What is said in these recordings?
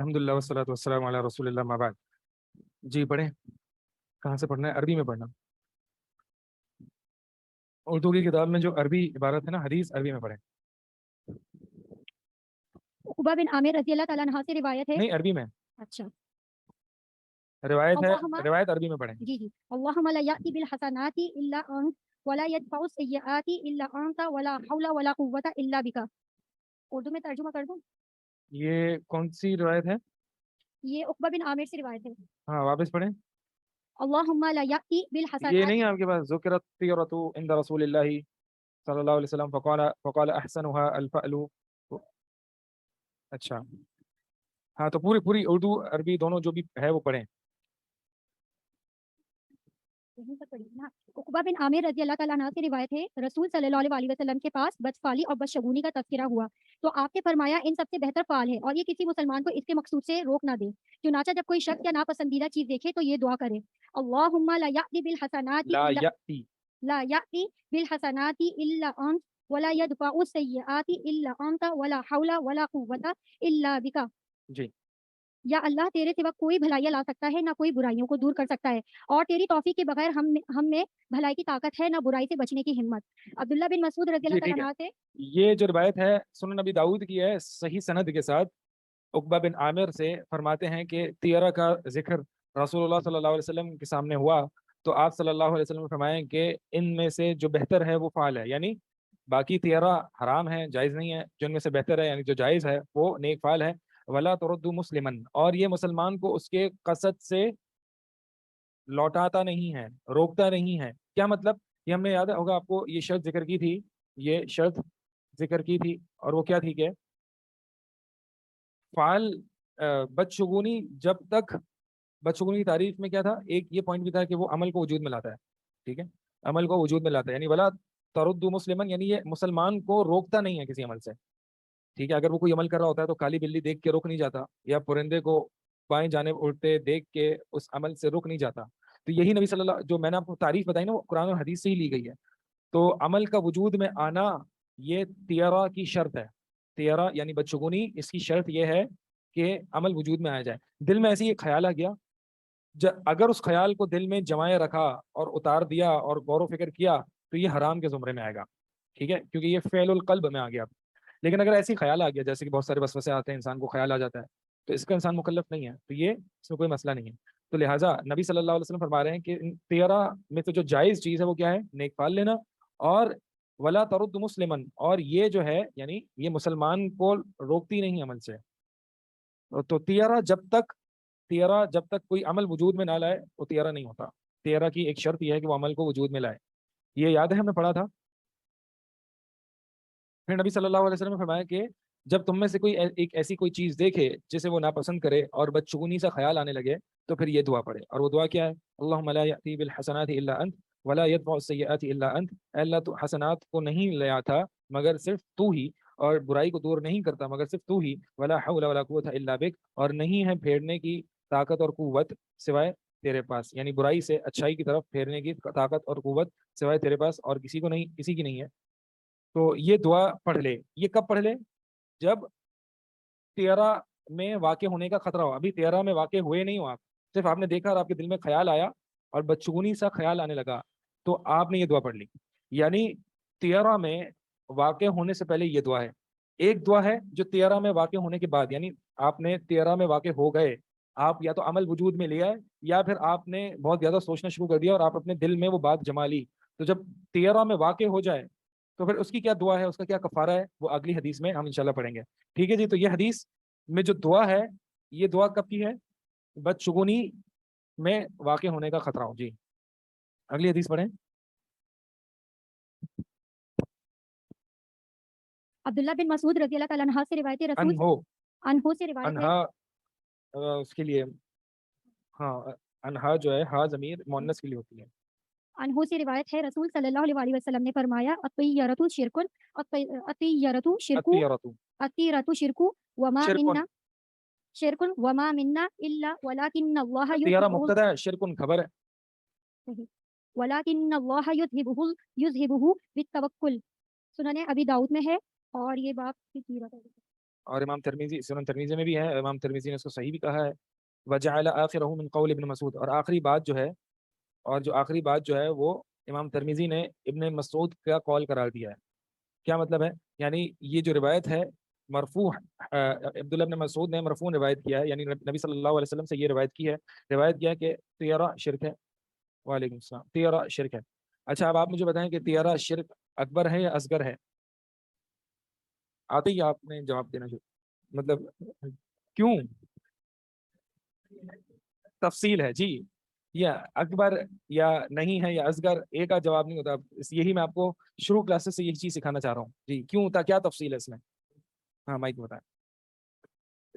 الحمدللہ والصلاۃ والسلام علی رسول اللہ ما بعد۔ جی پڑھیں، کہاں سے پڑھنا ہے؟ عربی میں پڑھنا۔ اردو کی کتاب میں جو عربی عبارت ہے نا، حدیث عربی میں پڑھیں۔ عقبہ بن عامر رضی اللہ تعالیٰ عنہ سے روایت ہے۔ نہیں، عربی میں اچھا، روایت ہے، اللہم روایت عربی میں پڑھیں۔ جی اللہم لا یأتی بالحسنات الا انت ولا يدفع السیئات الا انت ولا حول ولا قوة الا بک۔ اردو میں ترجمہ کر دوں؟ یہ کون سی روایت ہے؟ یہ عقبہ بن عامر سے روایت ہے۔ ہاں، واپس پڑھیں۔ اللہم لا یأتی یہ بالحسنات۔ نہیں ہے آپ کے پاس؟ ذکرت طیرۃ عند رسول اللہ صلی اللہ علیہ وسلم فقال احسنها الفأل۔ اچھا، ہاں تو پوری پوری اردو عربی دونوں جو بھی ہے وہ پڑھیں۔ عقبہ بن عامر رضی اللہ تعالیٰ عنہ سے روایت ہے، رسول صلی اللہ علیہ وسلم کے پاس بدفعلی اور بدشگونی کا تذکرہ ہوا تو آپ نے فرمایا ان سب سے بہتر فعال ہے اور یہ کسی مسلمان کو اس کے مقصود سے روک نہ دے، چنانچہ جب کوئی شخص یا ناپسندیدہ چیز دیکھے تو یہ دعا کرے، اللہم لا یأتی بالحسنات لا یأتی لا یأتی بالحسنات الا انت ولا يدفع السیئات الا انت ولا حول ولا قوة الا بک۔ جی یا اللہ تیرے سوا کوئی بھلائیاں لا سکتا ہے نہ کوئی برائیوں کو دور کر سکتا ہے، اور تیری توفیق کے بغیر ہم میں بھلائی کی طاقت ہے نہ برائی سے بچنے کی ہمت۔ عبداللہ بن مسعود رضی جی اللہ ٹھیک تعالیٰ ہے، عنہ سے یہ جو روایت ہے سنن نبی داؤد کی ہے، صحیح سند کے ساتھ۔ عقبہ بن عامر سے فرماتے ہیں کہ تیرہ کا ذکر رسول اللہ صلی اللہ علیہ وسلم کے سامنے ہوا تو آپ صلی اللہ علیہ وسلم نے فرمایا کہ ان میں سے جو بہتر ہے وہ فعال ہے، یعنی باقی تیرہ حرام ہے، جائز نہیں ہے، جو ان میں سے بہتر ہے یعنی جو جائز ہے وہ نیک فعال ہے۔ ولا ترد مسلمن، اور یہ مسلمان کو اس کے قصد سے لوٹاتا نہیں ہے، روکتا نہیں ہے۔ کیا مطلب؟ یہ ہم نے یاد ہوگا آپ کو، یہ شرط ذکر کی تھی، یہ شرط ذکر کی تھی، اور وہ کیا تھی کہ فعال بدشگونی جب تک، بدشگونی کی تعریف میں کیا تھا؟ ایک یہ پوائنٹ بھی تھا کہ وہ عمل کو وجود میں لاتا ہے، ٹھیک ہے، عمل کو وجود میں لاتا ہے، یعنی ولا ترد مسلمن، یعنی یہ مسلمان کو روکتا نہیں ہے کسی عمل سے، ٹھیک ہے۔ اگر وہ کوئی عمل کر رہا ہوتا ہے تو کالی بلی دیکھ کے رک نہیں جاتا، یا پرندے کو بائیں جانب اڑتے دیکھ کے اس عمل سے رک نہیں جاتا۔ تو یہی نبی صلی اللہ، جو میں نے آپ کو تعریف بتائی نا، وہ قرآن اور حدیث سے ہی لی گئی ہے۔ تو عمل کا وجود میں آنا یہ تیرہ کی شرط ہے، تیرہ یعنی بدشگونی، اس کی شرط یہ ہے کہ عمل وجود میں آیا جائے۔ دل میں ایسے ہی ایک خیال آ گیا، اگر اس خیال کو دل میں جمائے رکھا اور اتار دیا اور غور و فکر کیا تو یہ حرام کے زمرے میں آئے گا، ٹھیک ہے، کیونکہ یہ فعل القلب میں آ گیا۔ لیکن اگر ایسی خیال آ گیا، جیسے کہ بہت سارے وسوسے آتے ہیں، انسان کو خیال آ جاتا ہے، تو اس کا انسان مکلف نہیں ہے، تو یہ اس میں کوئی مسئلہ نہیں ہے۔ تو لہٰذا نبی صلی اللہ علیہ وسلم فرما رہے ہیں کہ ان تیرہ میں تو جو جائز چیز ہے وہ کیا ہے؟ نیک فعل لینا، اور ولا ترد مسلمن، اور یہ جو ہے یعنی یہ مسلمان کو روکتی نہیں عمل سے۔ تو تیرہ جب تک کوئی عمل وجود میں نہ لائے وہ تیرہ نہیں ہوتا۔ تیرہ کی ایک شرط یہ ہے کہ وہ عمل کو وجود میں لائے، یہ یاد ہے ہم نے پڑھا تھا۔ پھر نبی صلی اللہ علیہ وسلم نے فرمایا کہ جب تم میں سے کوئی ایک ایسی کوئی چیز دیکھے جسے وہ ناپسند کرے اور بدشگونی سے خیال آنے لگے تو پھر یہ دعا پڑھے، اور وہ دعا کیا ہے؟ اللہم لا یأتی بالحسنات الا انت ولا يدفع السیئات الا انت۔ اے اللہ تو حسنات کو نہیں لے آتا مگر صرف تو ہی، اور برائی کو دور نہیں کرتا مگر صرف تو ہی، ولا حول ولا قوت الا بک، اور نہیں ہے پھیرنے کی طاقت اور قوت سوائے تیرے پاس، یعنی برائی سے اچھائی کی طرف پھیرنے کی طاقت اور قوت سوائے تیرے پاس اور کسی کو نہیں، کسی کی نہیں ہے۔ تو یہ دعا پڑھ لے۔ یہ کب پڑھ لے؟ جب تیرہ میں واقع ہونے کا خطرہ ہو۔ ابھی تیرہ میں واقع ہوئے نہیں ہو آپ، صرف آپ نے دیکھا اور آپ کے دل میں خیال آیا اور بدشگونی سا خیال آنے لگا تو آپ نے یہ دعا پڑھ لی، یعنی تیرہ میں واقع ہونے سے پہلے یہ دعا ہے۔ ایک دعا ہے جو تیرہ میں واقع ہونے کے بعد، یعنی آپ نے تیرہ میں واقع ہو گئے، آپ یا تو عمل وجود میں لیا ہے یا پھر آپ نے بہت زیادہ سوچنا شروع کر دیا اور آپ اپنے دل میں وہ بات جما لی۔ تو جب تیرہ میں واقع ہو جائے تو پھر اس کی کیا دعا ہے، اس کا کیا کفارہ ہے، وہ اگلی حدیث میں ہم انشاءاللہ پڑھیں گے، ٹھیک ہے جی۔ تو یہ حدیث میں جو دعا ہے، یہ دعا کب کی ہے؟ بدشگونی میں واقع ہونے کا خطرہ ہو۔ جی اگلی حدیث پڑھیں۔ عبداللہ بن مسعود رضی اللہ تعالیٰ عنہ سے روایت ہے، رسول عنہ سے روایت ہے، انہا اس کے لیے ہاں، انہا جو ہے ہا ضمیر مؤنث کے لیے ہوتی ہے۔ عنہ سے روایت ہے، رسول صلی اللہ علیہ وسلم نے فرمایا الطیرۃ شرک، الطیرۃ شرک، الطیرۃ الطیرۃ شرک وما شرکن، منا شرک وما منا الا ولکن اللہ الطیرہ یذہبہ، مبتدا ہے، شرکن خبر ہے۔ ولکن اللہ یذہبہ بالتوکل، سنن ابی داؤد میں ہے، اور یہ باب کی سیرت ہے۔ اور امام ترمذی سنن ترمذی میں بھی ہے, امام ترمذی نے اس کو صحیح بھی کہا ہے. وجعل آخرہ من قول ابن مسعود, اور آخری بات جو ہے, اور جو آخری بات جو ہے وہ امام ترمذی نے ابن مسعود کا قول قرار دیا ہے. کیا مطلب ہے؟ یعنی یہ جو روایت ہے مرفوع, عبداللہ ابن مسعود نے مرفوع روایت کیا ہے, یعنی نبی صلی اللہ علیہ وسلم سے یہ روایت کی ہے, روایت کیا ہے کہ طیرہ شرک ہے. وعلیکم السلام. طیرہ شرک ہے. اچھا اب آپ مجھے بتائیں کہ طیرہ شرک اکبر ہے یا اصغر ہے؟ آتے ہی آپ نے جواب دینا شروع, مطلب کیوں؟ تفصیل ہے جی, یا اکبر یا نہیں ہے یا اصغر, ایک کا جواب نہیں ہوتا. یہی میں آپ کو شروع کلاسز سے یہی چیز سکھانا چاہ رہا ہوں جی. کیوں ہوتا, کیا تفصیل ہے اس میں؟ ہاں مائک بتائیں.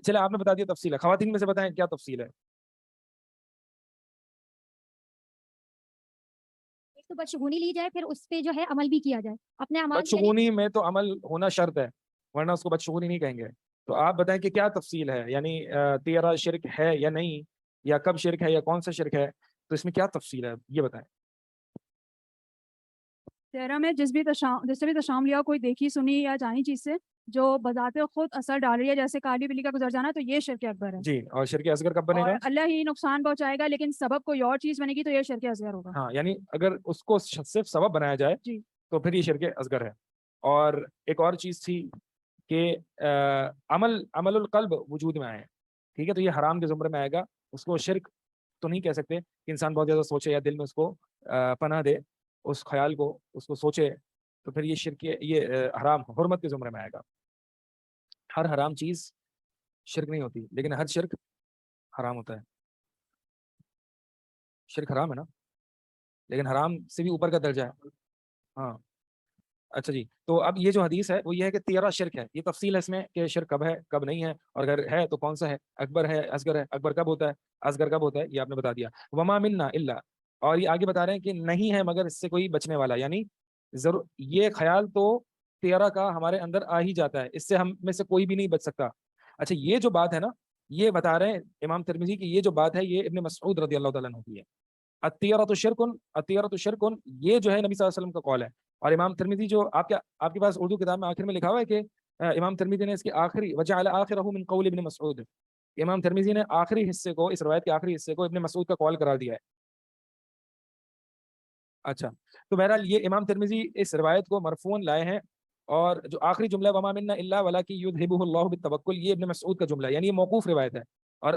چلے آپ نے بتا دیا تفصیل ہے, خواتین میں سے بتائیں کیا تفصیل ہے. ایک تو بدشگونی لی جائے, پھر اس پہ جو ہے عمل بھی کیا جائے اپنے اعمال پہ, یعنی بدشگونی میں تو عمل ہونا شرط ہے, ورنہ اس کو بدشگونی نہیں کہیں گے. تو آپ بتائیں کہ کیا تفصیل ہے, یعنی تیرا شرک ہے یا نہیں, یا کب شرک ہے, یا کون سا شرک ہے, تو اس میں کیا تفصیل ہے یہ بتائیں. تیرہ میں جس سے بھی تشام لیا کوئی دیکھی سنی یا جانی چیز سے جو بذات خود اثر ڈال رہی ہے, جیسے کالی بلی کا گزر جانا, تو یہ شرک اکبر ہے. جی, اور شرک اصغر کب بنے اور گا؟ اللہ ہی نقصان پہنچائے گا لیکن سبب کوئی اور چیز بنے گی تو یہ شرک اصغر ہوگا. ہاں, یعنی اگر اس کو صرف سبب بنایا جائے جی تو پھر یہ شرک اصغر ہے. اور ایک اور چیز تھی کہ عمل القلب وجود میں آئے, ٹھیک ہے, تو یہ حرام کے زمرے میں آئے گا. اس کو شرک تو نہیں کہہ سکتے کہ انسان بہت زیادہ سوچے یا دل میں اس کو پناہ دے, اس خیال کو, اس کو سوچے, تو پھر یہ شرک, یہ حرام حرمت کے زمرے میں آئے گا. ہر حرام چیز شرک نہیں ہوتی, لیکن ہر شرک حرام ہوتا ہے. شرک حرام ہے نا, لیکن حرام سے بھی اوپر کا درجہ ہے. ہاں اچھا جی, تو اب یہ جو حدیث ہے وہ یہ ہے کہ تیرہ شرک ہے. یہ تفصیل ہے اس میں کہ شرک کب ہے کب نہیں ہے, اور اگر ہے تو کون سا ہے, اکبر ہے اصغر ہے, اکبر کب ہوتا ہے, اصغر کب ہوتا ہے, یہ آپ نے بتا دیا. وما منا الا, اور یہ آگے بتا رہے ہیں کہ نہیں ہے مگر اس سے کوئی بچنے والا, یعنی ضرور یہ خیال تو تیرہ کا ہمارے اندر آ ہی جاتا ہے, اس سے ہم میں سے کوئی بھی نہیں بچ سکتا. اچھا یہ جو بات ہے نا, یہ بتا رہے ہیں امام ترمذی کی, یہ جو بات ہے یہ ابن مسعود رضی اللہ تعالیٰ عنہ کی ہے. الطیرۃ شرکن, الطیرۃ شرکن, یہ جو ہے نبی صلی اللہ علیہ وسلم کا قول ہے. اور امام ترمذی جو آپ کے پاس اردو کتاب میں آخر میں لکھا ہوا ہے کہ امام ترمذی نے اس کے آخری وجعل آخرہ من قول ابن مسعود, امام ترمذی نے آخری حصے کو, اس روایت کے آخری حصے کو ابن مسعود کا قول قرار دیا ہے. اچھا, تو بہرحال یہ امام ترمذی اس روایت کو مرفوعاً لائے ہیں, اور جو آخری جملہ وما منا الا ولکن یذھبہ اللہ بالتوکل, یہ ابن مسعود کا جملہ ہے, یعنی یہ موقوف روایت ہے. اور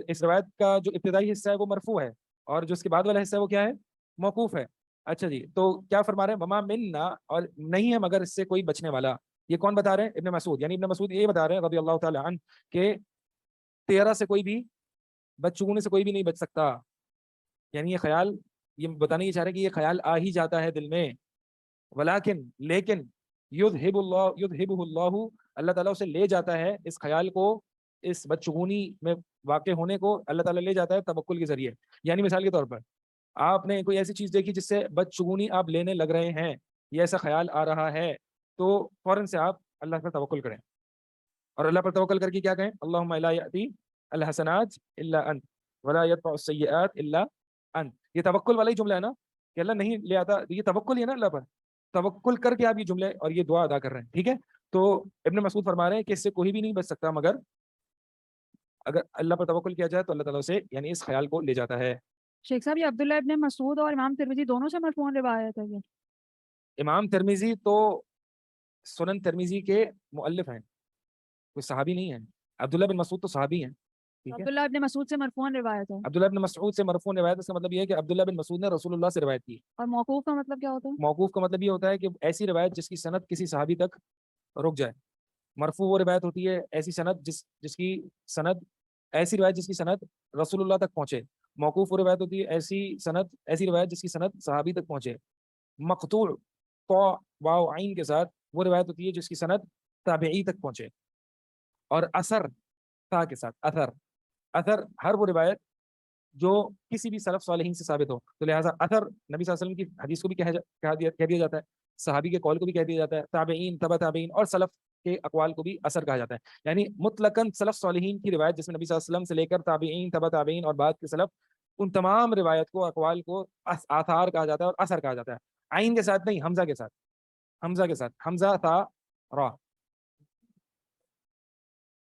اس روایت کا جو ابتدائی حصہ ہے وہ مرفوع ہے, اور جو اس کے بعد والا حصہ ہے وہ کیا ہے, موقوف ہے. اچھا جی, تو کیا فرما رہے ہیں, وما منا, اور نہیں ہے مگر اس سے کوئی بچنے والا. یہ کون بتا رہے ہیں, ابن مسعود. یعنی ابن مسعود یہ بتا رہے ہیں رضی اللہ تعالی عنہ کہ تیرہ سے کوئی بھی, بدشگونی سے کوئی بھی نہیں بچ سکتا. یعنی یہ خیال, یہ بتانے یہ چاہ رہے ہیں کہ یہ خیال آ ہی جاتا ہے دل میں, ولیکن لیکن یذھبہ اللہ, اللہ تعالیٰ اسے لے جاتا ہے اس خیال کو, اس بدشگونی میں واقع ہونے کو اللہ تعالیٰ لے جاتا ہے توکل کے ذریعے. یعنی مثال کے طور پر آپ نے کوئی ایسی چیز دیکھی جس سے بدشگونی آپ لینے لگ رہے ہیں, یہ ایسا خیال آ رہا ہے, تو فوراً سے آپ اللہ پر توکل کریں, اور اللہ پر توکل کر کے کیا کہیں, اللہم لا یأتی الحسنات الا انت ولا یدفع السیئات الا انت. یہ توکل والا ہی جملہ ہے نا, کہ اللہ نہیں لے آتا, یہ توکل ہی ہے نا, اللہ پر توکل کر کے آپ یہ جملے اور یہ دعا ادا کر رہے ہیں, ٹھیک ہے. تو ابن مسعود فرما رہے ہیں کہ اس سے کوئی بھی نہیں بچ سکتا مگر اگر اللہ پر توکل کیا جائے تو اللہ تعالیٰ سے یعنی اس خیال کو لے جاتا ہے. شیخ صاحب, یہ عبداللہ ابن مسعود اور امام ترمذی دونوں سے مرفوع روایت ہے. یہ امام ترمذی تو سنن ترمذی کے مؤلف ہیں, کوئی صحابی نہیں ہے. عبداللہ بن مسعود تو صحابی ہیں, ٹھیک ہے. عبداللہ ابن مسعود سے مرفوع روایت ہے. عبداللہ بن مسعود سے مرفوع روایت, اس کا مطلب یہ ہے کہ عبداللہ بن مسعود نے رسول اللہ سے روایت کی. اور موقوف کا مطلب کیا ہوتا ہے؟ موقوف کا مطلب یہ ہوتا ہے کہ ایسی روایت جس کی سند کسی صحابی تک رک جائے. مرفوع وہ روایت ہوتی ہے ایسی سند جس کی سند, ایسی روایت جس کی سند رسول اللہ تک پہنچے. موقوف وہ روایت ہوتی ہے ایسی روایت جس کی سند صحابی تک پہنچے. مقطوع تو واو عین کے ساتھ وہ روایت ہوتی ہے جس کی سند تابعی تک پہنچے. اور اثر تا کے ساتھ اثر ہر وہ روایت جو کسی بھی سلف صالحین سے ثابت ہو. تو لہٰذا اثر نبی صلی اللہ علیہ وسلم کی حدیث کو بھی کہہ دیا جاتا ہے, صحابی کے قول کو بھی کہہ دیا جاتا ہے, تابعین, تبع تابعین اور سلف کے اقوال کو بھی اثر کہا جاتا ہے. یعنی مطلقاً سلف صالحین کی روایت جس میں نبی صلی اللہ علیہ وسلم سے لے کر تابعین, تبع تابعین اور بعد کے سلف, ان تمام روایت کو, اقوال کو آثار کہا جاتا ہے اور اثر کہا جاتا ہے. عین کے ساتھ نہیں, حمزہ کے ساتھ, حمزہ تا را.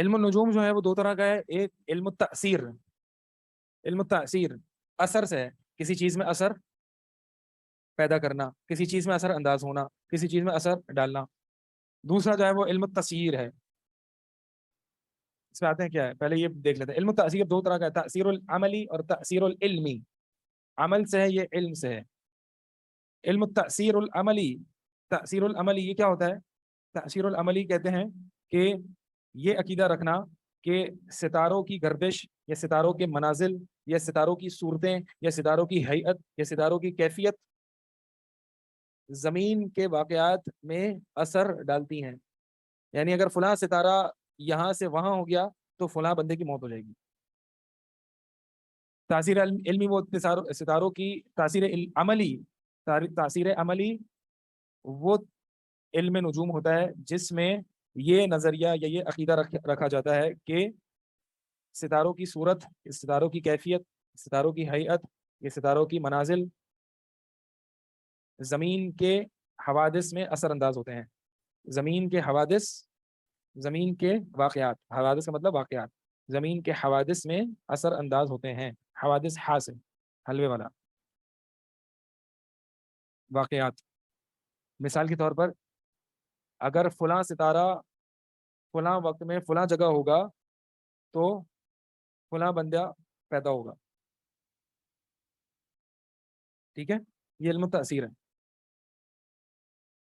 علم النجوم جو ہے وہ دو طرح کا ہے. ایک علم التأثیر، علم التأثیر اثر سے ہے، کسی چیز میں اثر پیدا کرنا، کسی چیز میں اثر انداز ہونا، کسی چیز میں اثر ڈالنا. دوسرا جو ہے وہ علم التسییر ہے. اس میں آتے ہیں کیا ہے، پہلے یہ دیکھ لیتے ہیں. علم التأثیر دو طرح کا ہے، تأثیر العملی اور تأثیر العلمی. عمل سے ہے، یہ علم سے ہے. علم التأثیر العملی، تأثیر العملی یہ کیا ہوتا ہے؟ تأثیر العملی کہتے ہیں کہ یہ عقیدہ رکھنا کہ ستاروں کی گردش یا ستاروں کے منازل یا ستاروں کی صورتیں یا ستاروں کی ہیئت یا ستاروں کی کیفیت زمین کے واقعات میں اثر ڈالتی ہیں. یعنی اگر فلاں ستارہ یہاں سے وہاں ہو گیا تو فلاں بندے کی موت ہو جائے گی. تاثیر علمی وہ ستاروں کی تاثیر عملی، تاثیر عملی وہ علم نجوم ہوتا ہے جس میں یہ نظریہ یا یہ عقیدہ رکھا جاتا ہے کہ ستاروں کی صورت، ستاروں کی کیفیت، ستاروں کی ہیئت، یہ ستاروں کی منازل زمین کے حوادث میں اثر انداز ہوتے ہیں. زمین کے حوادث، زمین کے واقعات، حوادث کا مطلب واقعات، زمین کے حوادث میں اثر انداز ہوتے ہیں. حوادث حاصل حلوے والا واقعات. مثال کے طور پر اگر فلاں ستارہ فلاں وقت میں فلاں جگہ ہوگا تو فلاں بندہ پیدا ہوگا. ٹھیک ہے، یہ علم التأثیر ہے.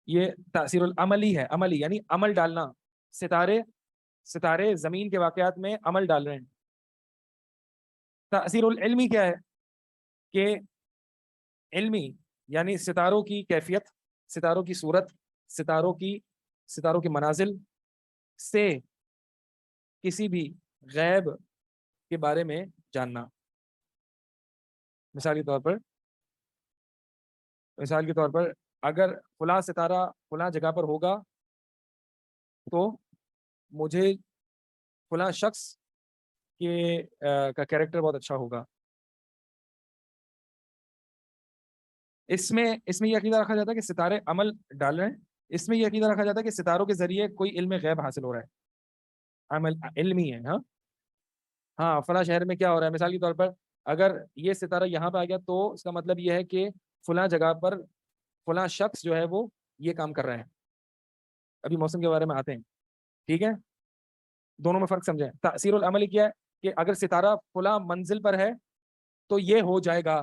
یہ تأثیر العملی ہے، عملی یعنی عمل ڈالنا. ستارے زمین کے واقعات میں عمل ڈال رہے ہیں. تأثیر العلمی کیا ہے کہ علمی یعنی ستاروں کی کیفیت، ستاروں کی صورت، ستاروں کی منازل سے کسی بھی غیب کے بارے میں جاننا. مثال کے طور پر اگر فلاں ستارہ فلاں جگہ پر ہوگا تو مجھے فلاں شخص کا کیریکٹر بہت اچھا ہوگا. اس میں یہ عقیدہ رکھا جاتا ہے کہ ستارے عمل ڈال رہے ہیں. اس میں یہ عقیدہ رکھا جاتا ہے کہ ستاروں کے ذریعے کوئی علم غیب حاصل ہو رہا ہے، عمل علمی ہے. ہاں فلاں شہر میں کیا ہو رہا ہے. مثال کے طور پر اگر یہ ستارہ یہاں پہ آ گیا تو اس کا مطلب یہ ہے کہ فلاں جگہ پر فلاں شخص جو ہے وہ یہ کام کر رہے ہیں. ابھی موسم کے بارے میں آتے ہیں. ٹھیک ہے، دونوں میں فرق سمجھیں. تأثیر العملی کیا ہے کہ اگر ستارہ فلاں منزل پر ہے تو یہ ہو جائے گا.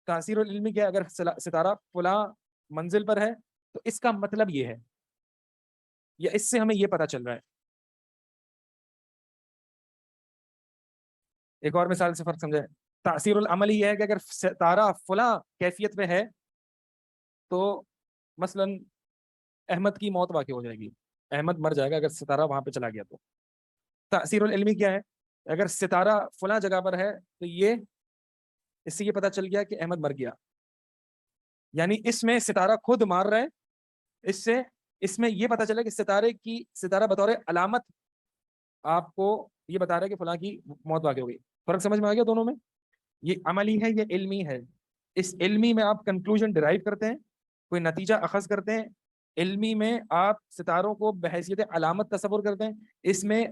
تأثیر العلمی کیا ہے، اگر ستارہ فلاں منزل پر ہے تو اس کا مطلب یہ ہے، یا اس سے ہمیں یہ پتہ چل رہا ہے. ایک اور مثال سے فرق سمجھیں. تأثیر العملی یہ ہے کہ اگر ستارہ فلاں کیفیت میں ہے تو مثلا احمد کی موت واقع ہو جائے گی، احمد مر جائے گا اگر ستارہ وہاں پہ چلا گیا تو. تأثیر العلمی کیا ہے، اگر ستارہ فلاں جگہ پر ہے تو اس سے یہ پتہ چل گیا کہ احمد مر گیا. یعنی اس میں ستارہ خود مار رہا ہے. اس میں یہ پتہ چلا کہ ستارہ بطور علامت آپ کو یہ بتا رہا ہے کہ فلاں کی موت واقع ہو گئی. فرق سمجھ میں آ گیا دونوں میں؟ یہ عملی ہے، یہ علمی ہے. اس علمی میں آپ کنکلوژن ڈرائیو کرتے ہیں، کوئی نتیجہ اخذ کرتے ہیں. علمی میں آپ ستاروں کو بحیثیت علامت تصور کرتے ہیں. اس میں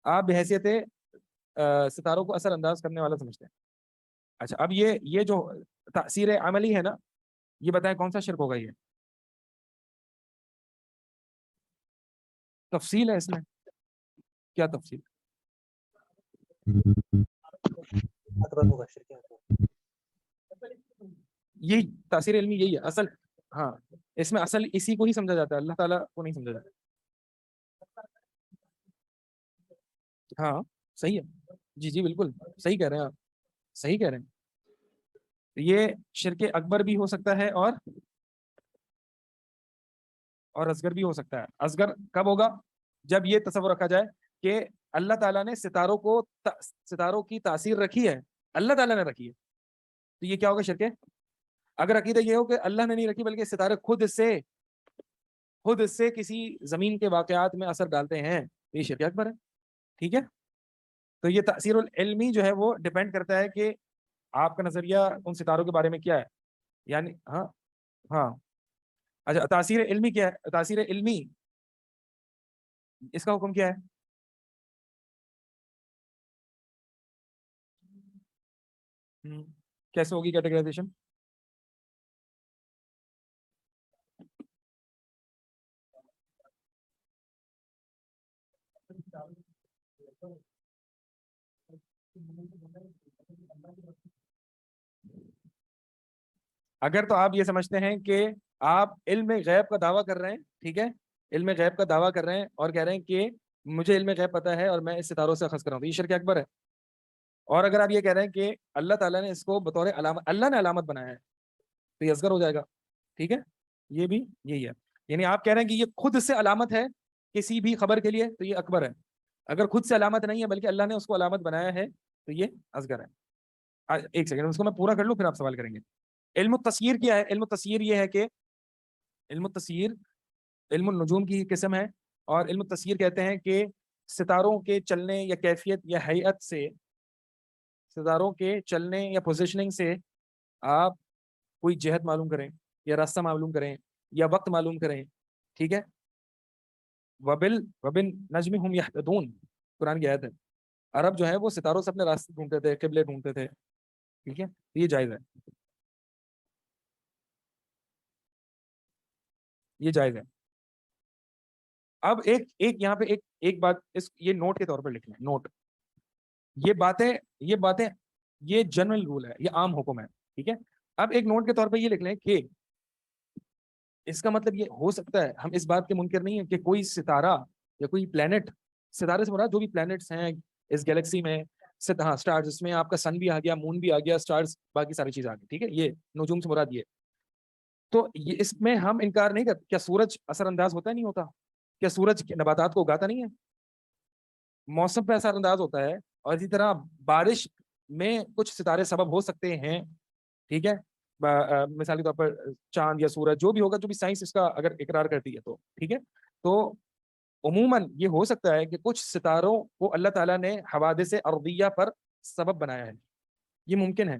آپ بحیثیت ستاروں کو اثر انداز کرنے والا سمجھتے ہیں. اچھا، اب یہ جو تأثیر عملی ہے نا، یہ بتائیں کون سا شرک ہوگا؟ یہ تفصیل ہے. اس میں کیا تفصیل؟ یہی تاثیر علمی، یہی ہے اصل. ہاں اس میں اصل اسی کو ہی سمجھا جاتا ہے، اللہ تعالیٰ کو نہیں سمجھا جاتا. ہاں صحیح ہے، جی بالکل صحیح کہہ رہے ہیں آپ، صحیح کہہ رہے ہیں. یہ شرک اکبر بھی ہو سکتا ہے اور اصغر بھی ہو سکتا ہے. اصغر کب ہوگا؟ جب یہ تصور رکھا جائے کہ اللہ تعالیٰ نے ستاروں کی تاثیر رکھی ہے، اللہ تعالیٰ نے رکھی ہے، تو یہ کیا ہوگا؟ شرک. اگر عقیدہ یہ ہو کہ اللہ نے نہیں رکھی بلکہ ستارے خود سے کسی زمین کے واقعات میں اثر ڈالتے ہیں، تو یہ شرک اکبر ہے. ٹھیک ہے، تو یہ تأثیر العلمی جو ہے وہ ڈیپینڈ کرتا ہے کہ آپ کا نظریہ ان ستاروں کے بارے میں کیا ہے. یعنی ہاں اچھا، تاثیر علمی کیا ہے؟ تاثیر علمی اس کا حکم کیا ہے؟ کیسے ہوگی کیٹیگرائزیشن؟ اگر تو آپ یہ سمجھتے ہیں کہ آپ علم غیب کا دعویٰ کر رہے ہیں، ٹھیک ہے، علم غیب کا دعویٰ کر رہے ہیں اور کہہ رہے ہیں کہ مجھے علم غیب پتہ ہے اور میں اس ستاروں سے اخذ کر رہا ہوں، تو یہ شرک اکبر ہے۔ اور اگر آپ یہ کہہ رہے ہیں کہ اللہ تعالیٰ نے اس کو بطور علامت، اللہ نے علامت بنایا ہے، تو یہ اصغر ہو جائے گا، ٹھیک ہے، یہ بھی یہی ہے۔ یعنی آپ کہہ رہے ہیں کہ یہ خود سے علامت ہے کسی بھی خبر کے لیے، تو یہ اکبر ہے۔ اگر خود سے علامت نہیں ہے بلکہ اللہ نے اس کو علامت بنایا ہے تو یہ اصغر ہے۔ ایک سیکنڈ اس کو میں پورا کر لوں پھر آپ سوال کریں گے۔ علم التسییر کیا ہے؟ علم التسییر یہ ہے کہ علم التسییر علم النجوم کی قسم ہے، اور علم التسییر کہتے ہیں کہ ستاروں کے چلنے یا کیفیت یا ہیئت سے، ستاروں کے چلنے یا پوزیشننگ سے آپ کوئی جہت معلوم کریں یا راستہ معلوم کریں یا وقت معلوم کریں، ٹھیک ہے۔ وبن نجم ہم یہتدون، قرآن کی آیت ہے۔ عرب جو ہے وہ ستاروں سے اپنے راستے ڈھونڈتے تھے، قبلے ڈھونڈتے تھے، ٹھیک ہے، یہ جائز ہے، یہ جائز ہے۔ اب ایک یہاں پہ ایک بات یہ نوٹ کے طور پر لکھ لیں، نوٹ، یہ باتیں یہ جنرل رول ہے، یہ عام حکم ہے، ٹھیک ہے۔ اب ایک نوٹ کے طور پہ یہ لکھ لیں کہ اس کا مطلب یہ ہو سکتا ہے، ہم اس بات کے منکر نہیں ہیں کہ کوئی ستارہ یا کوئی پلانٹ، ستارے سے مراد جو بھی پلانٹس ہیں اس گیلیکسی میں، ہاں سٹارز، اس میں آپ کا سن بھی آ گیا، مون بھی آ گیا، سٹارز، باقی ساری چیز آ گئی، ٹھیک ہے، یہ نجوم سے مراد یہ۔ تو یہ اس میں ہم انکار نہیں کرتے، کیا سورج اثر انداز ہوتا ہے؟ نہیں ہوتا۔ کیا سورج نباتات کو اگاتا نہیں ہے؟ موسم پہ اثر انداز ہوتا ہے، اور اسی طرح بارش میں کچھ ستارے سبب ہو سکتے ہیں، ٹھیک ہے، مثال کے طور پر چاند یا سورج، جو بھی ہوگا، جو بھی سائنس اس کا اگر اقرار کرتی ہے تو ٹھیک ہے۔ تو عموماً یہ ہو سکتا ہے کہ کچھ ستاروں کو اللہ تعالیٰ نے حوادث ارضیہ پر سبب بنایا ہے، یہ ممکن ہے۔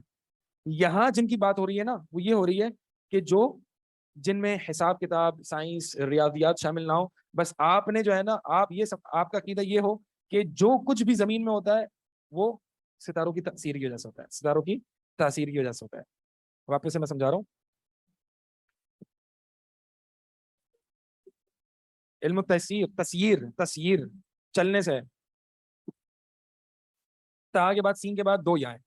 یہاں جن کی بات ہو رہی ہے نا، وہ یہ ہو رہی ہے کہ جن میں حساب کتاب، سائنس، ریاضیات شامل نہ ہو، بس آپ نے جو ہے نا، آپ یہ سب، آپ کا عقیدہ یہ ہو کہ جو کچھ بھی زمین میں ہوتا ہے وہ ستاروں کی تاثیر کی وجہ سے ہوتا ہے، ستاروں کی تاثیر کی وجہ سے ہوتا ہے۔ واپس سے میں سمجھا رہا ہوں، علم تسییر چلنے سے، تا کے بعد سین کے بعد دو یائیں،